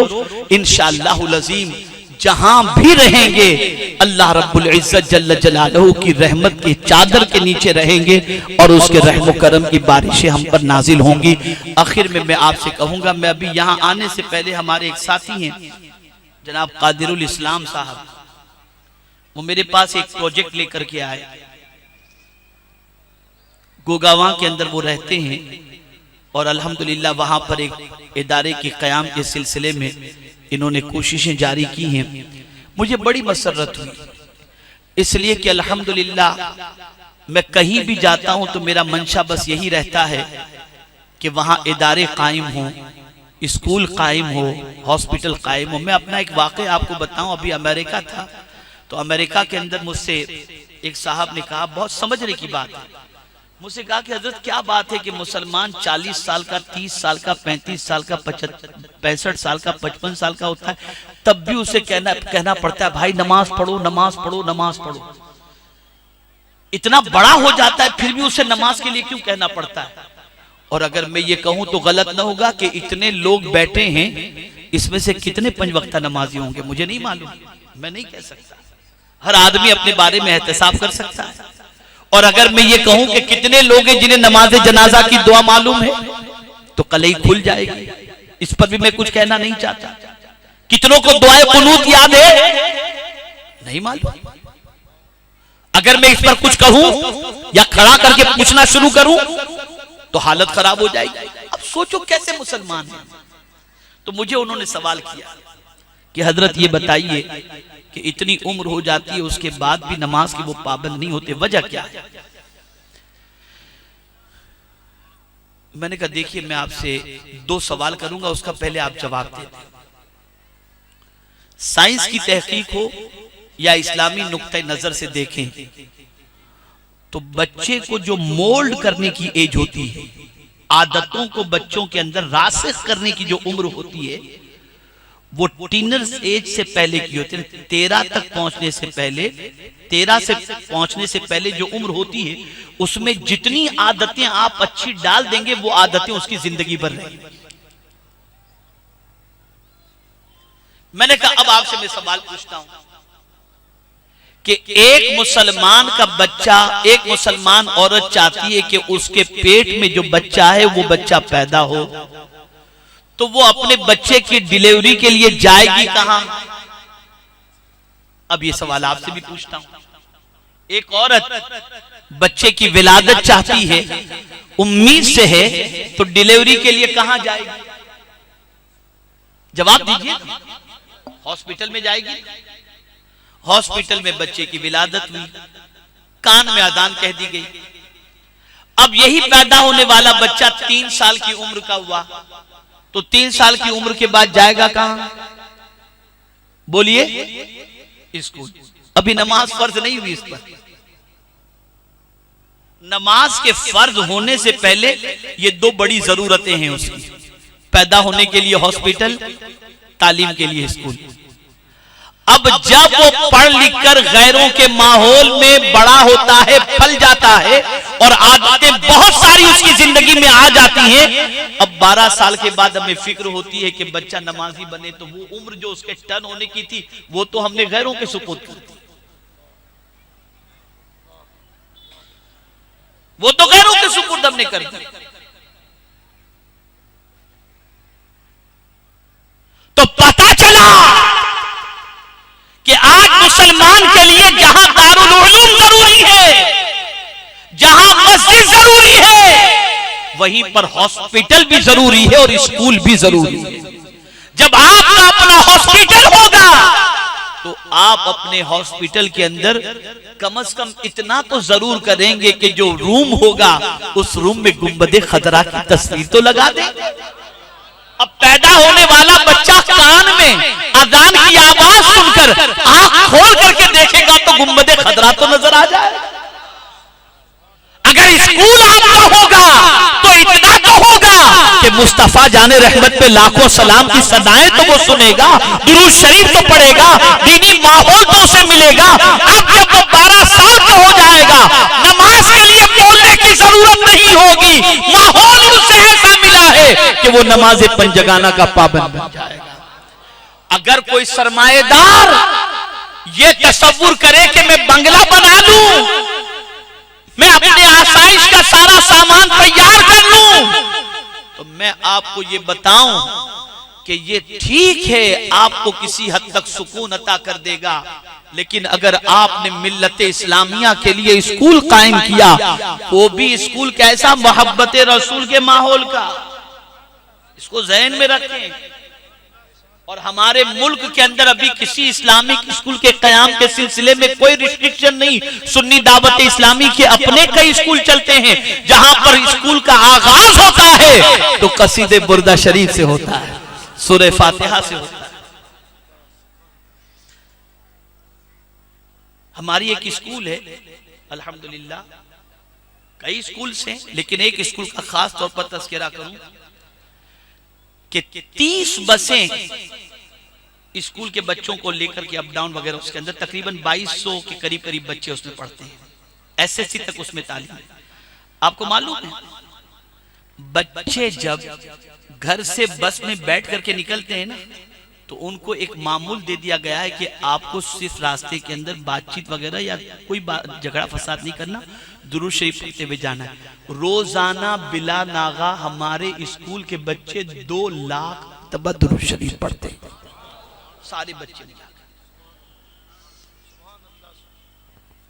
Speaker 3: इंशाअल्लाहुल अज़ीम जहां भी रहेंगे अल्लाह रब्बुल इज्जत जल्ल जलालहू की रहमत की चादर के नीचे रहेंगे और उसके रहम करम की बारिशें हम पर नाजिल होंगी। आखिर में मैं आपसे कहूंगा, मैं अभी यहाँ आने से पहले हमारे एक साथी हैं जनाब कादिरुल इस्लाम साहब, वो मेरे पास एक प्रोजेक्ट लेकर के आए। गोगावा के अंदर वो रहते हैं और अल्हम्दुलिल्लाह वहां पर एक इदारे की क़याम के सिलसिले में इन्होंने कोशिशें जारी की हैं। मुझे बड़ी मसरत हुई इसलिए कि अल्हम्दुलिल्लाह मैं कहीं भी जाता हूं तो मेरा मंशा बस यही रहता है कि वहां इदारे कायम हों, स्कूल कायम हो, हॉस्पिटल कायम हो। मैं अपना एक वाक़या आपको बताऊं, अभी अमेरिका था तो अमेरिका के अंदर मुझसे एक साहब ने कहा, बहुत समझने की बात है, मुझसे कहा कि हजरत क्या बात है कि मुसलमान 40 साल का, 30 साल का, 35 साल का, 65 साल का, 55 साल का होता है, तब भी उसे कहना पड़ता है भाई नमाज पढ़ो, नमाज पढ़ो, नमाज पढ़ो। इतना बड़ा हो जाता है फिर भी उसे नमाज के लिए क्यों कहना पड़ता है? और अगर मैं ये कहूं तो गलत ना होगा कि इतने लोग बैठे हैं, इसमें से कितने 5 वक्ता नमाजी होंगे मुझे नहीं मालूम, मैं नहीं कह सकता। हर आदमी अपने बारे में एहतसाब कर सकता है। और अगर मैं ये कहूं कि कितने लोग हैं जिन्हें नमाज जनाजा की दुआ मालूम है तो कलई खुल जाएगी। इस पर भी मैं कुछ कहना नहीं चाहता। कितनों को दुआए कुनूत याद है नहीं मालूम। अगर मैं इस पर कुछ कहूं या खड़ा करके पूछना शुरू करूं तो हालत खराब हो जाएगी। अब सोचो कैसे मुसलमान हैं। तो मुझे उन्होंने सवाल किया कि हजरत ये बताइए कि इतनी उम्र हो जाती है उसके बाद भी नमाज के वो पाबंद नहीं होते, वजह क्या है? मैंने कहा देखिए मैं आपसे 2 सवाल करूंगा, उसका पहले आप जवाब दे दें। साइंस की तहकीक हो या इस्लामी नुक्ते नजर से देखें तो बच्चे को जो मोल्ड करने की एज होती है, आदतों को बच्चों के अंदर रासिख करने की जो उम्र होती है वो टीनर्स एज से पहले की होती है। 13 तक पहुंचने से पहले, 13 से पहुंचने से पहले जो उम्र होती है उसमें जितनी आदतें आप अच्छी डाल देंगे वो आदतें उसकी जिंदगी भर रहेंगी। मैंने कहा अब आपसे मैं सवाल पूछता हूं कि एक मुसलमान का बच्चा, एक मुसलमान औरत चाहती है कि उसके पेट में जो बच्चा है वो बच्चा पैदा हो, तो वो अपने बच्चे की डिलीवरी के लिए जाएगी कहां? अब ये सवाल आपसे भी पूछता हूं। एक औरत बच्चे की विलादत चाहती है, उम्मीद से है, तो डिलीवरी के लिए कहां जाएगी? जवाब दीजिए। हॉस्पिटल में जाएगी। हॉस्पिटल में बच्चे की विलादत हुई, कान में अजान कह दी गई। अब यही पैदा होने वाला बच्चा 3 साल की उम्र का हुआ, तो 3 साल की उम्र के बाद जाएगा कहां? बोलिए स्कूल। अभी नमाज फर्ज नहीं हुई इस पर। नमाज के फर्ज होने से पहले ये 2 बड़ी जरूरतें हैं उसकी, पैदा होने के लिए हॉस्पिटल, तालीम के लिए स्कूल। अब जब वो पढ़ लिख कर गैरों के माहौल में बड़ा होता है, फल जाता है और आदतें बहुत सारी उसकी जिंदगी में आ जाती हैं, अब 12 साल के बाद हमें फिक्र होती है कि बच्चा नमाजी बने, तो वो उम्र जो उसके टर्न होने की थी वो तो हमने गैरों के सुपुर्द कर दी, वो तो गैरों के सुपुर्द हमने कर दी। तो पता चला कि आज मुसलमान के लिए जहां दारुल उलूम जरूरी है, जहां मस्जिद जरूरी है, वहीं पर हॉस्पिटल भी जरूरी है और स्कूल भी जरूरी है। जब आपका अपना हॉस्पिटल होगा तो आप अपने हॉस्पिटल के अंदर कम से कम इतना तो जरूर करेंगे कि जो रूम होगा उस रूम में गुंबदे खतरा की तस्वीर तो लगा देंगे। अब पैदा होने वाला बच्चा कान में अजान की आवाज सुनकर आंख खोल करके देखेगा तो गुंबदे खतरा तो नजर आ जाए। अगर स्कूल आपका होगा तो इतना तो होगा कि मुस्तफा जाने रहमत पे लाखों सलाम की सदाएं तो वो सुनेगा, दुरूद शरीफ तो पढ़ेगा, दीनी माहौल तो उसे मिलेगा। अब जब वो 12 साल का हो जाएगा, नमाज के लिए बोलने की जरूरत नहीं होगी, माहौल उसे ऐसा मिला है कि वो नमाज पंजगाना का पाबंद बन जाएगा। अगर कोई सरमाएदार ये तसव्वुर करे कि मैं बंगला बना लूं, मैं अपने आसाइश का सारा सामान तैयार कर लूं, तो मैं आपको ये बताऊं कि ये ठीक है, आपको किसी हद तक सुकून अता कर देगा, लेकिन अगर आपने मिल्लत इस्लामिया के लिए स्कूल कायम किया, वो भी स्कूल कैसा, मोहब्बत रसूल के माहौल का, इसको ज़हन में रखें। और हमारे मुल्क के अंदर अभी किसी इस्लामिक स्कूल के कयाम के सिलसिले में कोई रिस्ट्रिक्शन नहीं। सुन्नी दावत इस्लामी के अपने कई स्कूल चलते हैं जहां पर स्कूल का आगाज होता है तो कसीदे बुर्दा शरीफ से होता है, सूरह फातिहा से होता है। हमारी एक स्कूल है, अल्हम्दुलिल्लाह कई स्कूल से, लेकिन एक स्कूल का खास तौर पर तज़किरा करूं कि 30 बसें स्कूल के बच्चों को लेकर के अप डाउन वगैरह, उसके अंदर तकरीबन 2200 के करीब करीब बच्चे उसमें पढ़ते हैं, एसएससी तक उसमें तालीम है। आपको मालूम है बच्चे जब घर से बस में बैठ करके निकलते हैं ना, तो उनको एक मामूल दे दिया गया है कि आपको सिर्फ रास्ते के अंदर बातचीत वगैरह या कोई झगड़ा फसाद नहीं करना, दुरूद शरीफ पढ़ते हुए जाना है। रोजाना बिला नागा हमारे स्कूल के बच्चे 2 लाख तबा दुरूद शरीफ पढ़ते हैं, सारे बच्चे मिलाकर।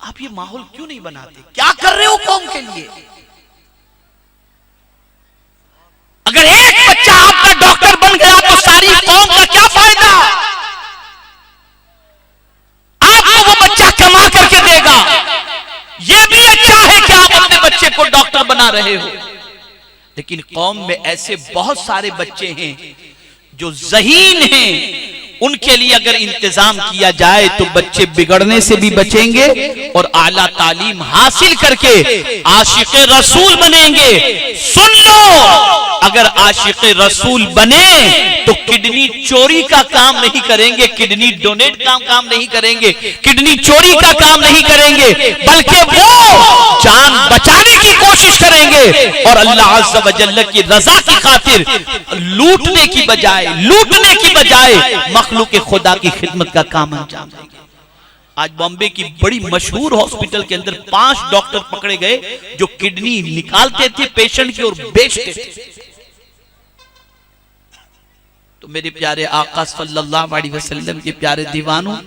Speaker 3: आप ये माहौल क्यों नहीं बनाते? क्या कर रहे हो कौम के लिए? अगर एक बच्चा आपका डॉक्टर बन गया तो सारी कौम का क्या फायदा? आपको वो बच्चा कमा करके देगा, ये भी अच्छा है कि आप अपने बच्चे को डॉक्टर बना रहे हो, लेकिन कौम में ऐसे बहुत सारे बच्चे हैं जो ज़हीन हैं, उनके लिए अगर इंतजाम किया जाए तो बच्चे बिगड़ने से भी बचेंगे और आला तालीम हासिल करके आशिक़े रसूल बनेंगे। सुन लो, अगर आशिक़े रसूल बने तो किडनी चोरी का काम नहीं करेंगे, किडनी डोनेट का काम नहीं करेंगे, किडनी चोरी का काम नहीं करेंगे, बल्कि वो जान बचाने की कोशिश करेंगे और अल्लाह अज़्ज़ा व जल्ल की रजा की खातिर लूटने की बजाय मखलूक खुदा की खिदमत का काम अंजाम देंगे। आज बॉम्बे की बड़ी मशहूर हॉस्पिटल के अंदर 5 डॉक्टर पकड़े गए जो किडनी निकालते थे पेशेंट की और बेचते थे। तो मेरे प्यारे आका सल्लल्लाहु अलैहि वसल्लम के प्यारे दीवानों,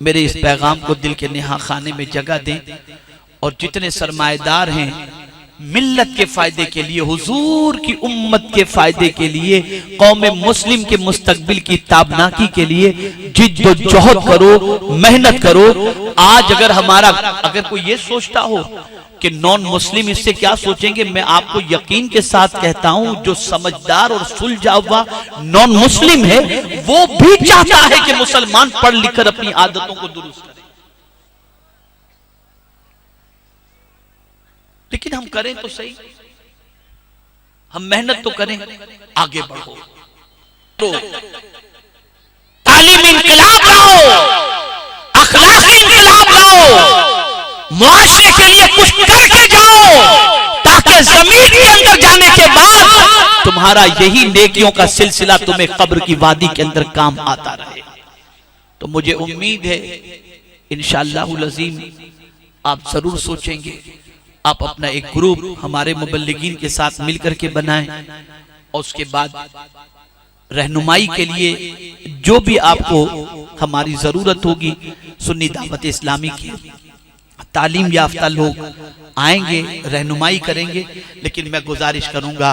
Speaker 3: मेरे इस पैगाम को दिल के नेहा खाने में जगह दें और जितने सरमाएदार हैं मिल्लत के फायदे के लिए, हुजूर की उम्मत के फायदे के लिए, कौम मुस्लिम के मुस्तकबिल की ताबनाकी के लिए जिद्दोजहद करो, मेहनत करो। आज अगर कोई ये सोचता हो कि नॉन मुस्लिम इससे क्या सोचेंगे, मैं आपको यकीन के साथ कहता हूं जो समझदार और सुलझा हुआ नॉन मुस्लिम है वो भी चाहता है कि मुसलमान पढ़ लिख कर अपनी आदतों को दुरुस्त करे, लेकिन हम करें तो सही, हम मेहनत तो करें, आगे बढ़ो, तो तालीम इंकलाब लाओ, मुआशरे के लिए कुछ करके जाओ, ताकि जमीन के अंदर जाने के बाद तुम्हारा यही नेकियों का सिलसिला तुम्हें कब्र की वादी के अंदर काम आता रहे। तो मुझे उम्मीद है इंशाअल्लाहुल अज़ीम आप जरूर सोचेंगे, आप अपना एक ग्रुप हमारे मुबल्लिगीन के साथ मिलकर के बनाएं और उसके बाद रहनुमाई के लिए जो भी आपको हमारी जरूरत होगी, सुन्नी दावत इस्लामी की तालीम याफ्ता लोग आएंगे, रहनुमाई करेंगे। लेकिन मैं गुजारिश करूंगा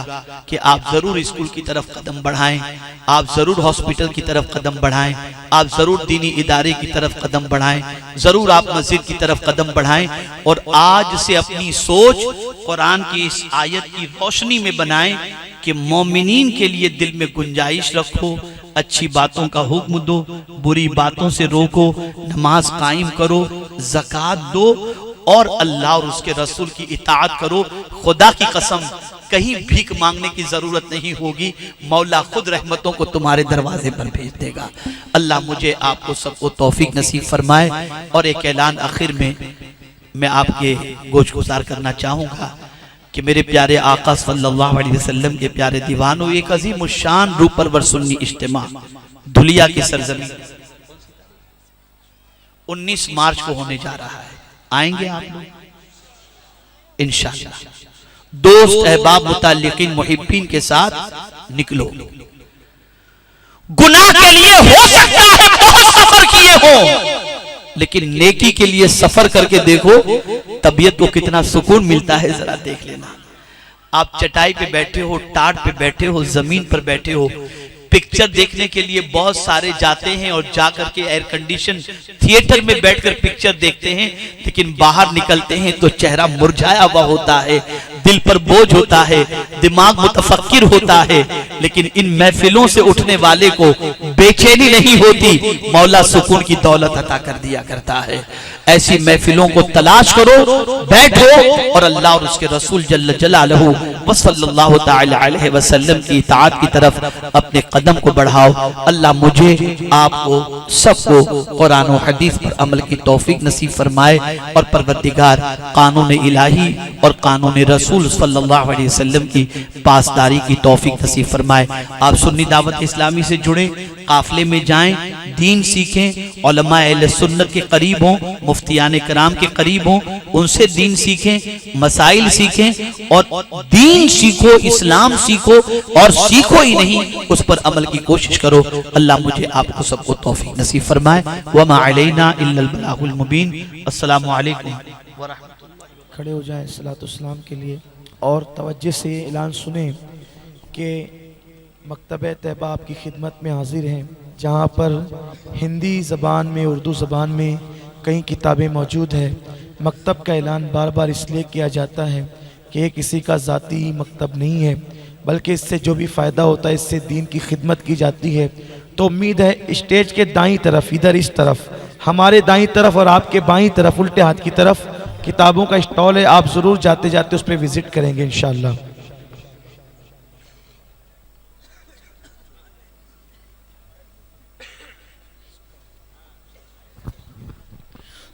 Speaker 3: कि आप जरूर स्कूल की तरफ कदम बढ़ाएं, आप जरूर हॉस्पिटल की तरफ कदम बढ़ाएं, आप जरूर दीनी इदारे की तरफ कदम बढ़ाएं, जरूर आप मस्जिद की तरफ कदम बढ़ाएं और आज से अपनी सोच कुरान की इस आयत की रोशनी में बनाएं कि मोमिनीन के लिए दिल में गुंजाइश रखो, अच्छी बातों का हुक्म दो, बुरी बातों से रोको, नमाज कायम करो, ज़कात दो और अल्लाह और उसके रसूल की इताअत करो। खुदा की कसम कहीं भीख मांगने की जरूरत नहीं होगी, मौला खुद रहमतों को तुम्हारे दरवाजे पर भेज देगा। अल्लाह मुझे आपको सबको तौफीक नसीब फरमाए। और एक ऐलान आखिर में मैं आपके गोश गुजार करना चाहूँगा कि मेरे प्यारे आका सल्लल्लाहु अलैहि वसल्लम के प्यारे दीवानों, एक अजीम शान रूपरवर सुन्नी इज्तिमा धुलिया की सरजमीन 19 मार्च को होने जा रहा है। आएंगे आप लोग इंशाअल्लाह। दोस्त अहबाब मुताल्लिकीन मुहिब्बीन के साथ निकलो। गुनाह के लिए हो सकता है बहुत सफर किए हो, लेकिन नेकी के लिए सफर करके देखो तबीयत को कितना सुकून मिलता है, जरा देख लेना। आप चटाई पे बैठे हो, टाट पे बैठे हो, जमीन पर बैठे हो, पिक्चर देखने के लिए बहुत सारे जाते हैं और जाकर के एयर कंडीशन थिएटर में बैठकर पिक्चर देखते हैं, लेकिन बाहर निकलते हैं तो चेहरा मुरझाया हुआ होता है, दिल पर बोझ होता है, दिमाग मुतफक्किर होता है। लेकिन इन महफिलों से उठने वाले को बेचैनी नहीं होती, मौला सुकून की दौलत अता कर दिया करता है। ऐसी महफिलों को तलाश करो, बैठो और अल्लाह और उसके रसूल जल्ल जलालहू व सल्लल्लाहु तआला अलैहि वसल्लम की इताअत की तरफ अपने कदम को बढ़ाओ। अल्लाह मुझे, आपको, सबको कुरान और हदीस पर अमल की तौफीक नसीब फरमाए और परवरदिगार कानून इलाही और कानून रसूल सल्लल्लाहु अलैहि वसल्लम की पासदारी की तौफीक नसीब फरमाए। आप सुन्नी दावत इस्लामी से जुड़े, काफिले में जाएं, दीन सीखें, उलमा अहले सुन्नत के करीब हों, मुफ्तियान कराम के करीब हों, उनसे दीन सीखें, मसाइल सीखें और दीन सीखो, इस्लाम सीखो और सीखो ही नहीं, उस पर अमल की कोशिश करो। अल्लाह मुझे, आपको सबको तौफीक नसीब फरमाए। वमा अलैना इल्लल बलागुल मुबीन। अस्सलामु अलैकुम व रहमतुल्लाह।
Speaker 1: खड़े हो जाएं सलातो सलाम के लिए और तवज्जो से ऐलान सुने कि मकतबे तैयबा आपकी खिदमत में हाजिर हैं, जहाँ पर हिंदी ज़बान में, उर्दू ज़बान में कई किताबें मौजूद हैं। मकतब का ऐलान बार बार इसलिए किया जाता है कि ये किसी का ज़ाती मकतब नहीं है, बल्कि इससे जो भी फ़ायदा होता है, इससे दीन की खिदमत की जाती है। तो उम्मीद है स्टेज के दाईं तरफ, इधर इस तरफ, हमारे दाईं तरफ और आपके बाईं तरफ, उल्टे हाथ की तरफ किताबों का स्टॉल है। आप ज़रूर जाते जाते उस पर विज़िट करेंगे इंशाअल्लाह।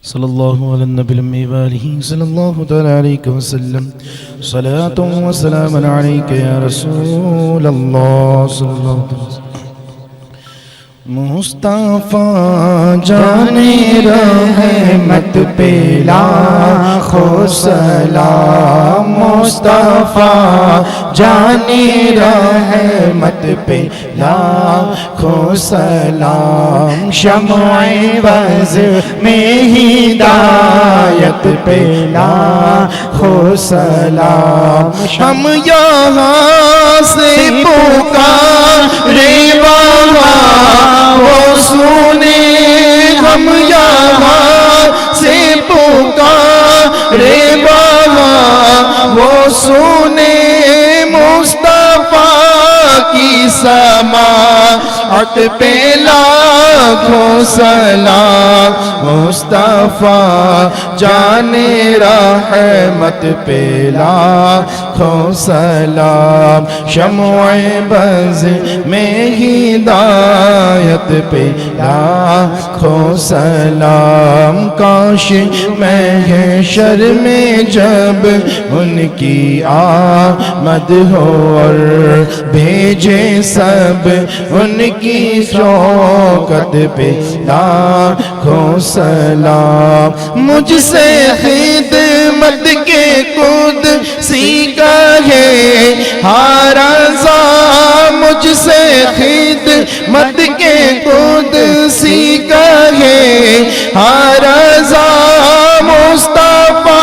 Speaker 2: सल्लल्लाहु अलैहि व आलिहि सल्लल्लाहु तआला अलैहि वसल्लम। सलातु व सलामुन अलैका या रसूल अल्लाह सल्लल्लाहु अलैहि वसल्लम। मुस्तफा जाने रहमत पे लाखों सलाम, मुस्तफा जाने रहमत पे लाखों सलाम। शम्अ बज़ में हिदायत पे लाखों सलाम। हम यहाँ से पुकारे वो सुने, हम यहाँ से पुकारे वो सुने। मुस्तफा की समाअत पे लाखों सलाम। मुस्तफा जाने रहमत पे लाखों लाखों सलाम शम्अ बज़ में हिदायत पे लाखों सलाम। काश महशर में जब उनकी आमद हो और भेजे सब उनकी शौकत पे लाखों सलाम। मुझसे खिदमत के खुद सीखा है हर रज़ा, मुझसे खिदमत के खुद सीखा है हर रज़ा। मुस्तफा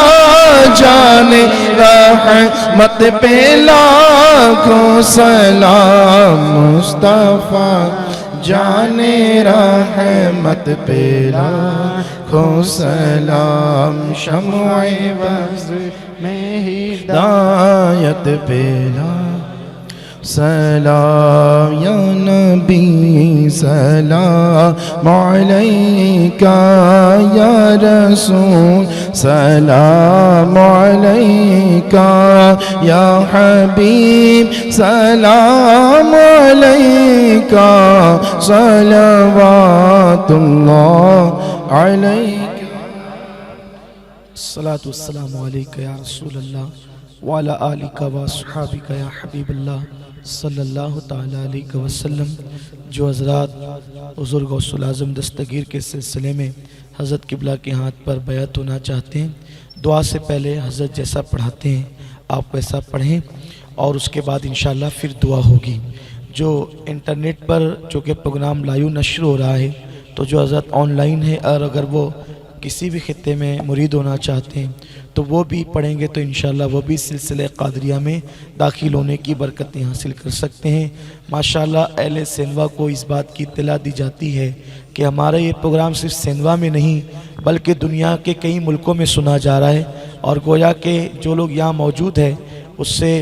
Speaker 2: जाने रहमत पे लाखों सलाम, मुस्तफा जाने रहमत पे लाखों सलाम। शम्अ बज़ में हिदायत पे सलाम। या नबी सलाम अलैका, या रसूल सलाम अलैका, या हबीब सलाम अलैका, सलवातुल्लाह अलैका।
Speaker 1: सलातु वस्सलामु अलैका या रसूल अल्लाह व अला आलिका व अस्हाबिका या हबीबल्लाह सल्लल्लाहु ताला अलैहि वसल्लम। जो हज़रात हुज़ूर गौसुल आज़म दस्तगीर के सिलसिले में हज़रत किबला के हाथ पर बैअत होना चाहते हैं, दुआ से पहले हज़रत जैसा पढ़ाते हैं आप वैसा पढ़ें और उसके बाद इंशाअल्लाह फिर दुआ होगी। जो इंटरनेट पर जो कि प्रोग्राम लाइव नश्र हो रहा है, तो जो हज़रत ऑनलाइन है और अगर वो किसी भी खित्ते में मुरीद होना चाहते हैं तो वो भी पढ़ेंगे तो इंशाअल्लाह वो भी सिलसिले क़ादरिया में दाखिल होने की बरकतें हासिल कर सकते हैं। माशाअल्लाह अहले सेंधवा को इस बात की इत्तला दी जाती है कि हमारा ये प्रोग्राम सिर्फ सेंधवा में नहीं बल्कि दुनिया के कई मुल्कों में सुना जा रहा है और गोया के जो लोग यहाँ मौजूद है उससे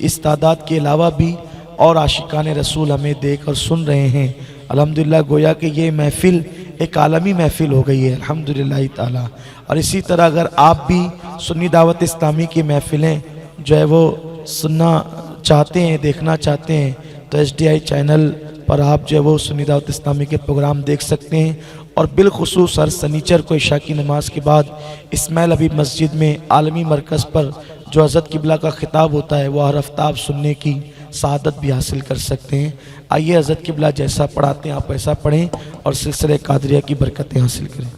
Speaker 1: इस तादाद के अलावा भी और आशिकान रसूल हमें देख और सुन रहे हैं। अल्हम्दुलिल्लाह गोया कि ये महफ़िल एक आलमी महफ़िल हो गई है अल्हम्दुलिल्लाह ताला। और इसी तरह अगर आप भी सुन्नी दावत इस्लामी की महफ़िलें जो है वो सुनना चाहते हैं, देखना चाहते हैं, तो SDI चैनल पर आप जो है वो सुन्नी दावत इस्लामी के प्रोग्राम देख सकते हैं। और बिलखुसूस हर सनीचर को इशा की नमाज के बाद इस्माइल हबीब मस्जिद में आलमी मरकज़ पर जो हज़रत किबला का खिताब होता है वो हर हफ्ता आप सुनने की सआदत भी हासिल कर सकते हैं। आइए हज़रत किबला जैसा पढ़ाते हैं आप वैसा पढ़ें और सिलसिले क़ादरिया की बरकतें हासिल करें।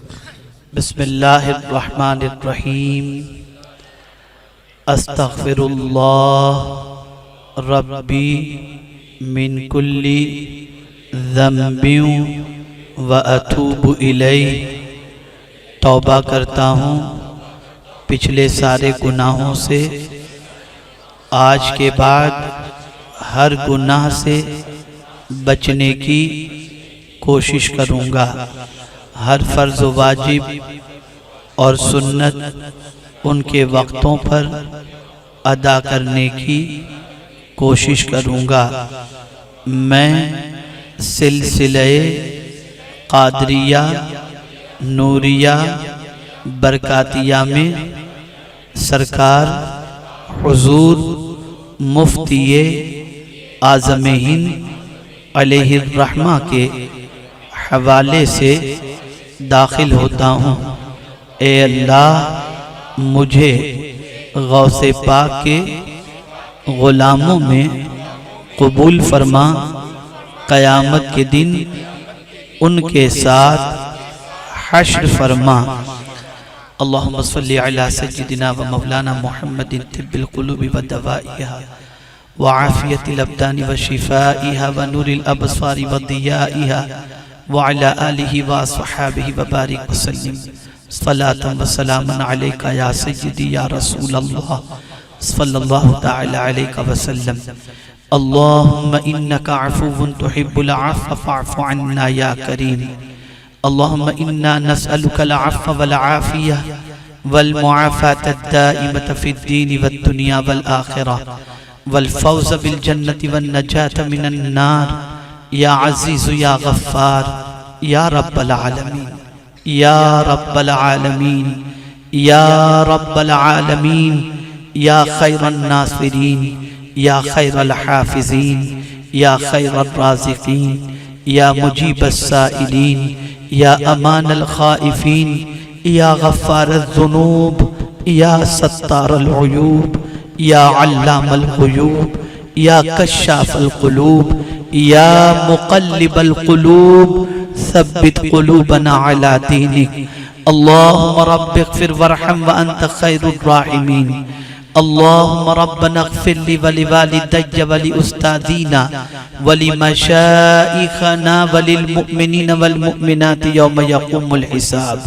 Speaker 3: बिस्मिल्लाहिर्रहमानिर्रहीम। अस्तग़फिरुल्लाह रब्बी मिन कुल्ली ज़ंबिन व अतूबु इलैह। तौबा करता हूँ पिछले सारे गुनाहों से, आज के बाद हर गुनाह से बचने की कोशिश करूँगा। हर फ़र्ज़ वाजिब और सुन्नत उनके वक्तों पर अदा करने की कोशिश करूँगा। मैं सिलसिले क़ादरिया नूरिया बरकातिया में सरकार हुज़ूर मुफ्ती आज़म हिंद अलैहिर्रहमा के हवाले से दाखिल होता हूँ। ए अल्लाह मुझे गौसे पाक के ग़ुलामों में कबूल फरमा, क़यामत के दिन उनके साथ हश्र फरमा। अल्लाहुम्मा सल्ली अला सय्यिदिना व मौलाना मुहम्मदिन तिब्बिल क़ुलूबि व दवाइहा व आफ़ियतिल अब्दानि व शिफ़ाइहा व नूरिल अबसारि व दियाइहा व अला आलिहि व अस्हाबिहि व बारिक व सल्लिम सलातन व सलामन अलैका या सय्यिदी या रसूल अल्लाह सल्लल्लाहु तआला अलैका व सल्लम। अल्लाहुम्मा इन्नका अफ़ुव्वुन तुहिब्बुल अफ़्व फ़अफ़ु अन्ना या करीम। अल्लाहुम्मा इन्ना नस्अलुकल अफ़्व वल आफ़ियह वल मुआफ़ात अद-दाइमत फ़िद्दीन वद्दुनिया वल आख़िरह वल फ़ौज़ बिल जन्नति वन नजात मिनन नार या अज़ीज़ या गफ़्फ़ार या रब्बल आलमीन या रब्बल आलमीन या रब्बल आलमीन या खैरन नासिरीन, या खैरल हाफिजीन, या खैरल राज़िकीन, या मुजीबस साइलीन, या अमानल खाइफीन, या गफ़्फ़ारज़ ज़ुनूब, या सत्तारल उयूब, या अल्लामल ग़ुयूब, या कश्शाफ़ल क़ुलूब, या मुक़ल्लिबल क़ुलूब, सब्बित क़ुलूबना अला दीनिक। अल्लाहुम्मा रब्बिग़फ़िर वरहम व अंत खैरुर राहिमीन। अल्लाहुम्मा रब्बना इग़फ़िर ली व लिवालिदैया व लिउस्तादीना व लिमशाइख़ना व लिलमुअ्मिनीना वल मुअ्मिनाति यौम यक़ूमुल हिसाब।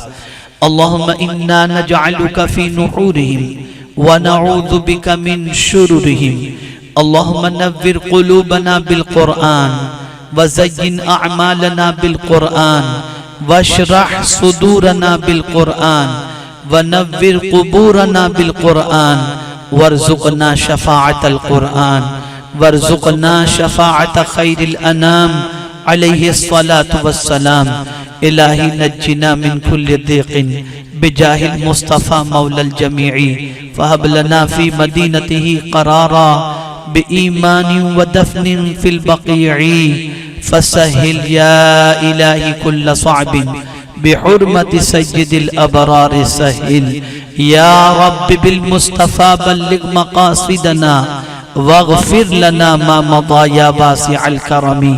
Speaker 3: अल्लाहुम्मा इन्ना नजअलुका फ़ी नुहूरिहिम व नऊज़ु बिका मिन शुरूरिहिम। अल्लाहुम्मा नव्विर क़ुलूबना बिल क़ुरआन व ज़य्यिन अअमालना बिल क़ुरआन वश्रह सुदूरना बिल क़ुरआन व नव्विर क़ुबूरना बिल क़ुरआन वर्ज़ुक़ना शफ़ाअतल क़ुरआन वर्ज़ुक़ना शफ़ाअत खैरिल अनाम अलैहिस्सलातु वस्सलाम। इलाही नज्जिना मिन कुल्लि ज़ीक़िन बिजाहिल मुस्तफ़ा मौलल जमीई फ़हब लना फ़ी मदीनतिही क़रारा बिईमानिन व दफ़निन फ़िल बक़ीई फ़सहिल या इलाही कुल्ल सअबिन बिहुर्मति सय्यिदिल अबरार सहिल। या रब्बि बिल मुस्तफ़ा बल्लिग़ मक़ासिदना वग़फ़िर लना मा मदा या वासिअल करमी।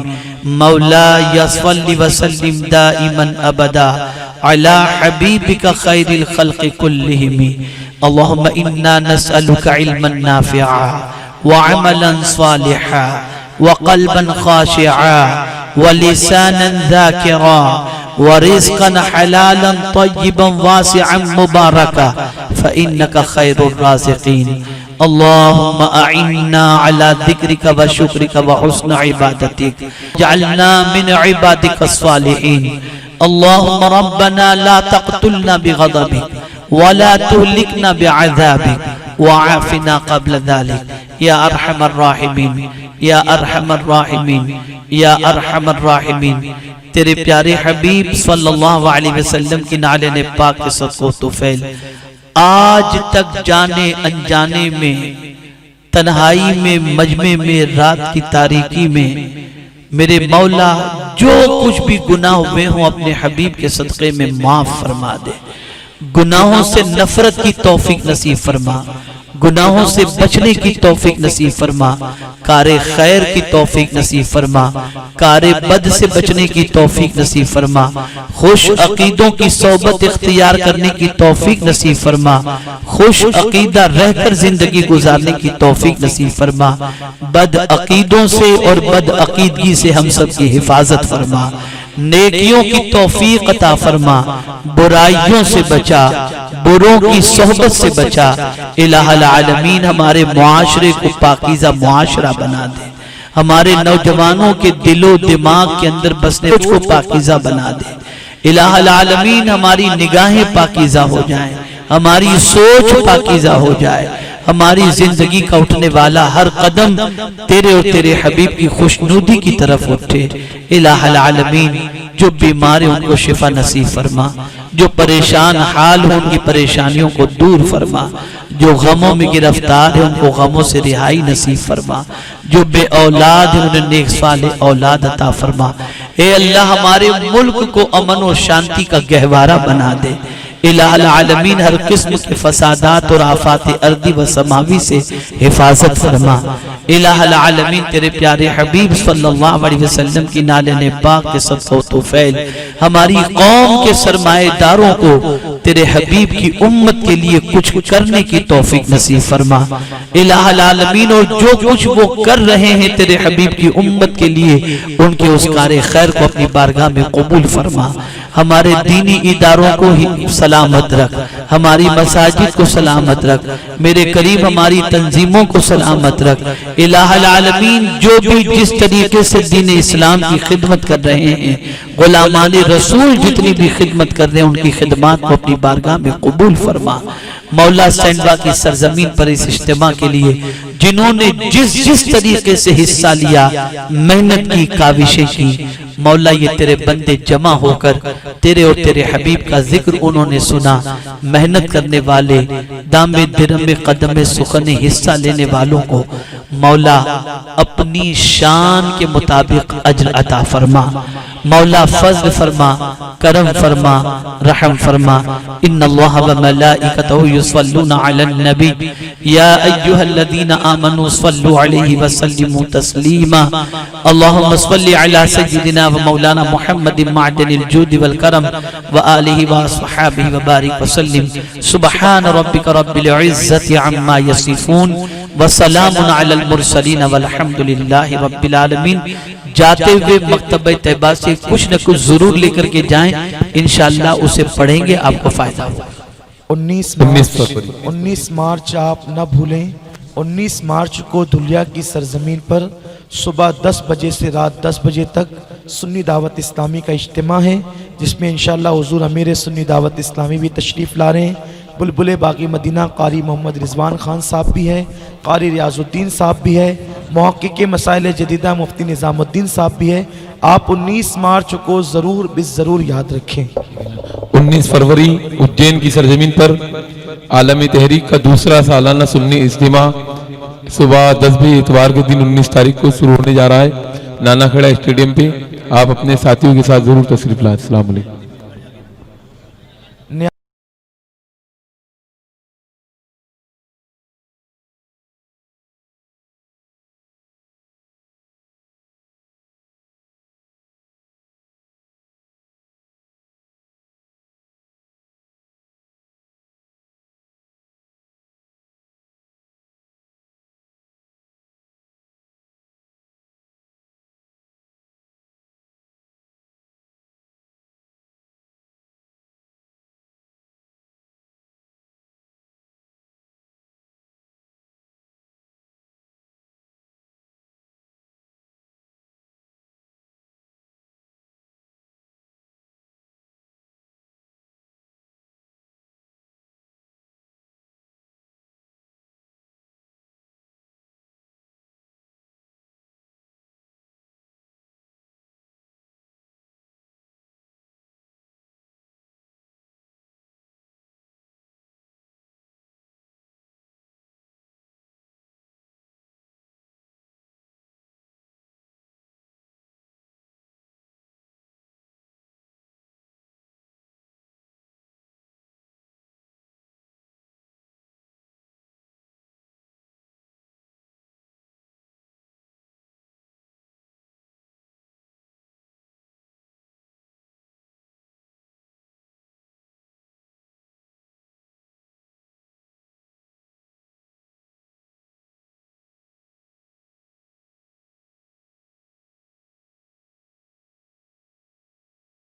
Speaker 3: मौला यस्वल्लि व सल्लिम दाइमन अबदा अला हबीबिका खैरिल खल्क़ि कुल्लिहिम। अल्लाहुम्मा इन्ना नस्अलुका इल्मन नाफ़िअ व अमलन सालिहा व क़ल्बन ख़ाशिअ व लिसानन ज़ाकिरा व रिज़्क़न हलालन तय्यिबन वासिअन मुबारका फ़इन्नका खैरुर राज़िक़ीन। अल्लाहुम्मा अइन्ना अला ज़िक्रिका व शुक्रिका व हुस्न इबादतिक जअलना मिन इबादिका स्वालिहीन। अल्लाहुम्मा रब्बना ला तक़्तुलना बिग़ज़बिक व ला तुहलिकना बिअज़ाबिक व आफ़िना क़ब्ल ज़ालिक या अरहमर राहिमीन, या अरहमर राहिमीन, या अरहमर राहिमीन। तेरे प्यारे हबीब सल्लल्लाहु अलैहि वसल्लम की नाले ने पाक के सदक़ो तुफ़ैल आज तक जाने अनजाने में, तन्हाई में, मजमे में, रात की तारीकी में मेरे मौला जो कुछ भी गुनाह हुए हों अपने हबीब के सदक़े में माफ़ फरमा दे। गुनाहों से नफरत की तौफीक नसीब फरमा, गुनाहों से बचने की तौफीक नसीब फरमा, कारे खैर की तौफीक नसीब फरमा, कारे बद से बचने की तौफीक नसीब फरमा, खुश अकीदों की सोबत इख्तियार करने की तौफीक नसीब फरमा, खुश अकीदा रहकर जिंदगी गुजारने की तौफीक नसीब फरमा। बद अकीदों से और बद अकीदगी से हम सब की हिफाजत फरमा, नेकियों की तौफीक अता फरमा, बुराइयों से बचा, बुरों की सोहबत से बचा। इलाहुल आलमीन हमारे मुआशरे को पाकीज़ा मुआशरा बना दे, हमारे नौजवानों के दिलो दिमाग के अंदर बसने को पाकीज़ा बना दे। इलाहुल आलमीन हमारी निगाहें पाकीज़ा हो जाएं, हमारी सोच पाकीज़ा हो जाए, हमारी जिंदगी का उठने वाला हर कदम तेरे और तेरे हबीब की खुशनुदी की तरफ उठे। इलाहुल आलमीन जो बीमार है उनको शिफा नसीब फरमा, जो परेशान हाल हो उनकी परेशानियों को दूर फरमा, जो गमों में गिरफ्तार है उनको गमों से रिहाई नसीब फरमा, जो बे औलाद है उन्हें नेक सालेह औलाद अता फरमा। ए अल्लाह हमारे मुल्क को अमन और शांति का गहवारा बना दे। इलाहुल आलमीन हर किस्म के फसादात और आफात अर्दी व समावी से हिफाजत फरमा। इलाहुल आलमीन तेरे प्यारे हबीब सल्लल्लाहु अलैहि वसल्लम की नाले ने पाक के सदक़ो तुफ़ैल हमारी कौम के सरमाएदारों को तेरे हबीब की उम्मत के लिए कुछ करने की तौफीक नसीब फरमा। इलाहुल आलमीन और जो कुछ वो कर रहे हैं तेरे हबीब की उम्मत के लिए उनके उस कार्य खैर को अपनी बारगाह में कबूल फरमा। हमारे दीनी इदारों को ही सलामत रख, हमारी मसाजिद को सलामत रख, मेरे करीब हमारी तंजीमों को सलामत रख। इलाहुल आलमीन जो भी जिस तरीके से दीन इस्लाम की खिदमत कर रहे हैं, गुलामाने रसूल जितनी भी खिदमत कर रहे हैं उनकी खिदमत को अपनी बारगाह में कबूल फरमा। मौला सैनवा की सरजमीन पर इस इज्तिमा के लिए जिन्होंने जिस जिस तरीके से हिस्सा लिया, मेहनत की, काविशें की, मौला ये तेरे बंदे जमा होकर तेरे और तेरे हबीब का जिक्र उन्होंने सुना, मेहनत करने वाले दामे दिरमे कदमे सुखने हिस्सा लेने वालों को मौला अपनी शान के मुताबिक अजर अता फरमा। मौला फज़ल फरमा, करम फरमा, रहम फरमा। इन्नल्लाह व मलाइकतहु युसल्लूना अलन नबी या अय्युहल्लज़ीना आमनू सल्लु अलैहि व सल्लिमू तस्लीमा। अल्लाहुम्मा सल्लि अला सय्यिदिना व मौलाना मुहम्मदिन मअदनिल जूदि वल करम व आलिहि व अस्हाबिहि व बारिक व सल्लिम। सुब्हान रब्बिका रब्बिल इज्जति अम्मा यसिफून व सलामुन अलल मुरसलीन वल्हम्दुलिल्लाहि रब्बिल आलमीन। जाते हुए मकतबे तैयबा से कुछ न कुछ जरूर लेकर के जाएं, इंशाअल्लाह उसे पढ़ेंगे, आपको फायदा होगा।
Speaker 1: 19 मार्च आप न भूलें। 19 मार्च को धुलिया की सरजमीन पर सुबह 10 बजे से रात 10 बजे तक सुन्नी दावत इस्लामी का इज्तिमा है, जिसमें इंशाअल्लाह हुजूर अमीर सुन्नी दावत इस्लामी भी तशरीफ़ ला रहे हैं। बुलबुल बागी मदीना कारी मोहम्मद रिजवान खान साहब भी है, कारी रियाजुद्दीन साहब भी है, मुहक्किक मसाइल जदीदा मुफ्ती निज़ामुद्दीन साहब भी है। आप 19 मार्च को ज़रूर याद रखें।
Speaker 4: 19 फरवरी उज्जैन की सरजमीन पर आलमी तहरीक का दूसरा सालाना सुन्नी इज्तिमा सुबह 10 बजे इतवार के दिन 19 तारीख को शुरू होने जा रहा है, नाना खेड़ा स्टेडियम पे। आप अपने साथियों के साथ जरूर तशरीफ लाएं। अस्सलाम वालेकुम।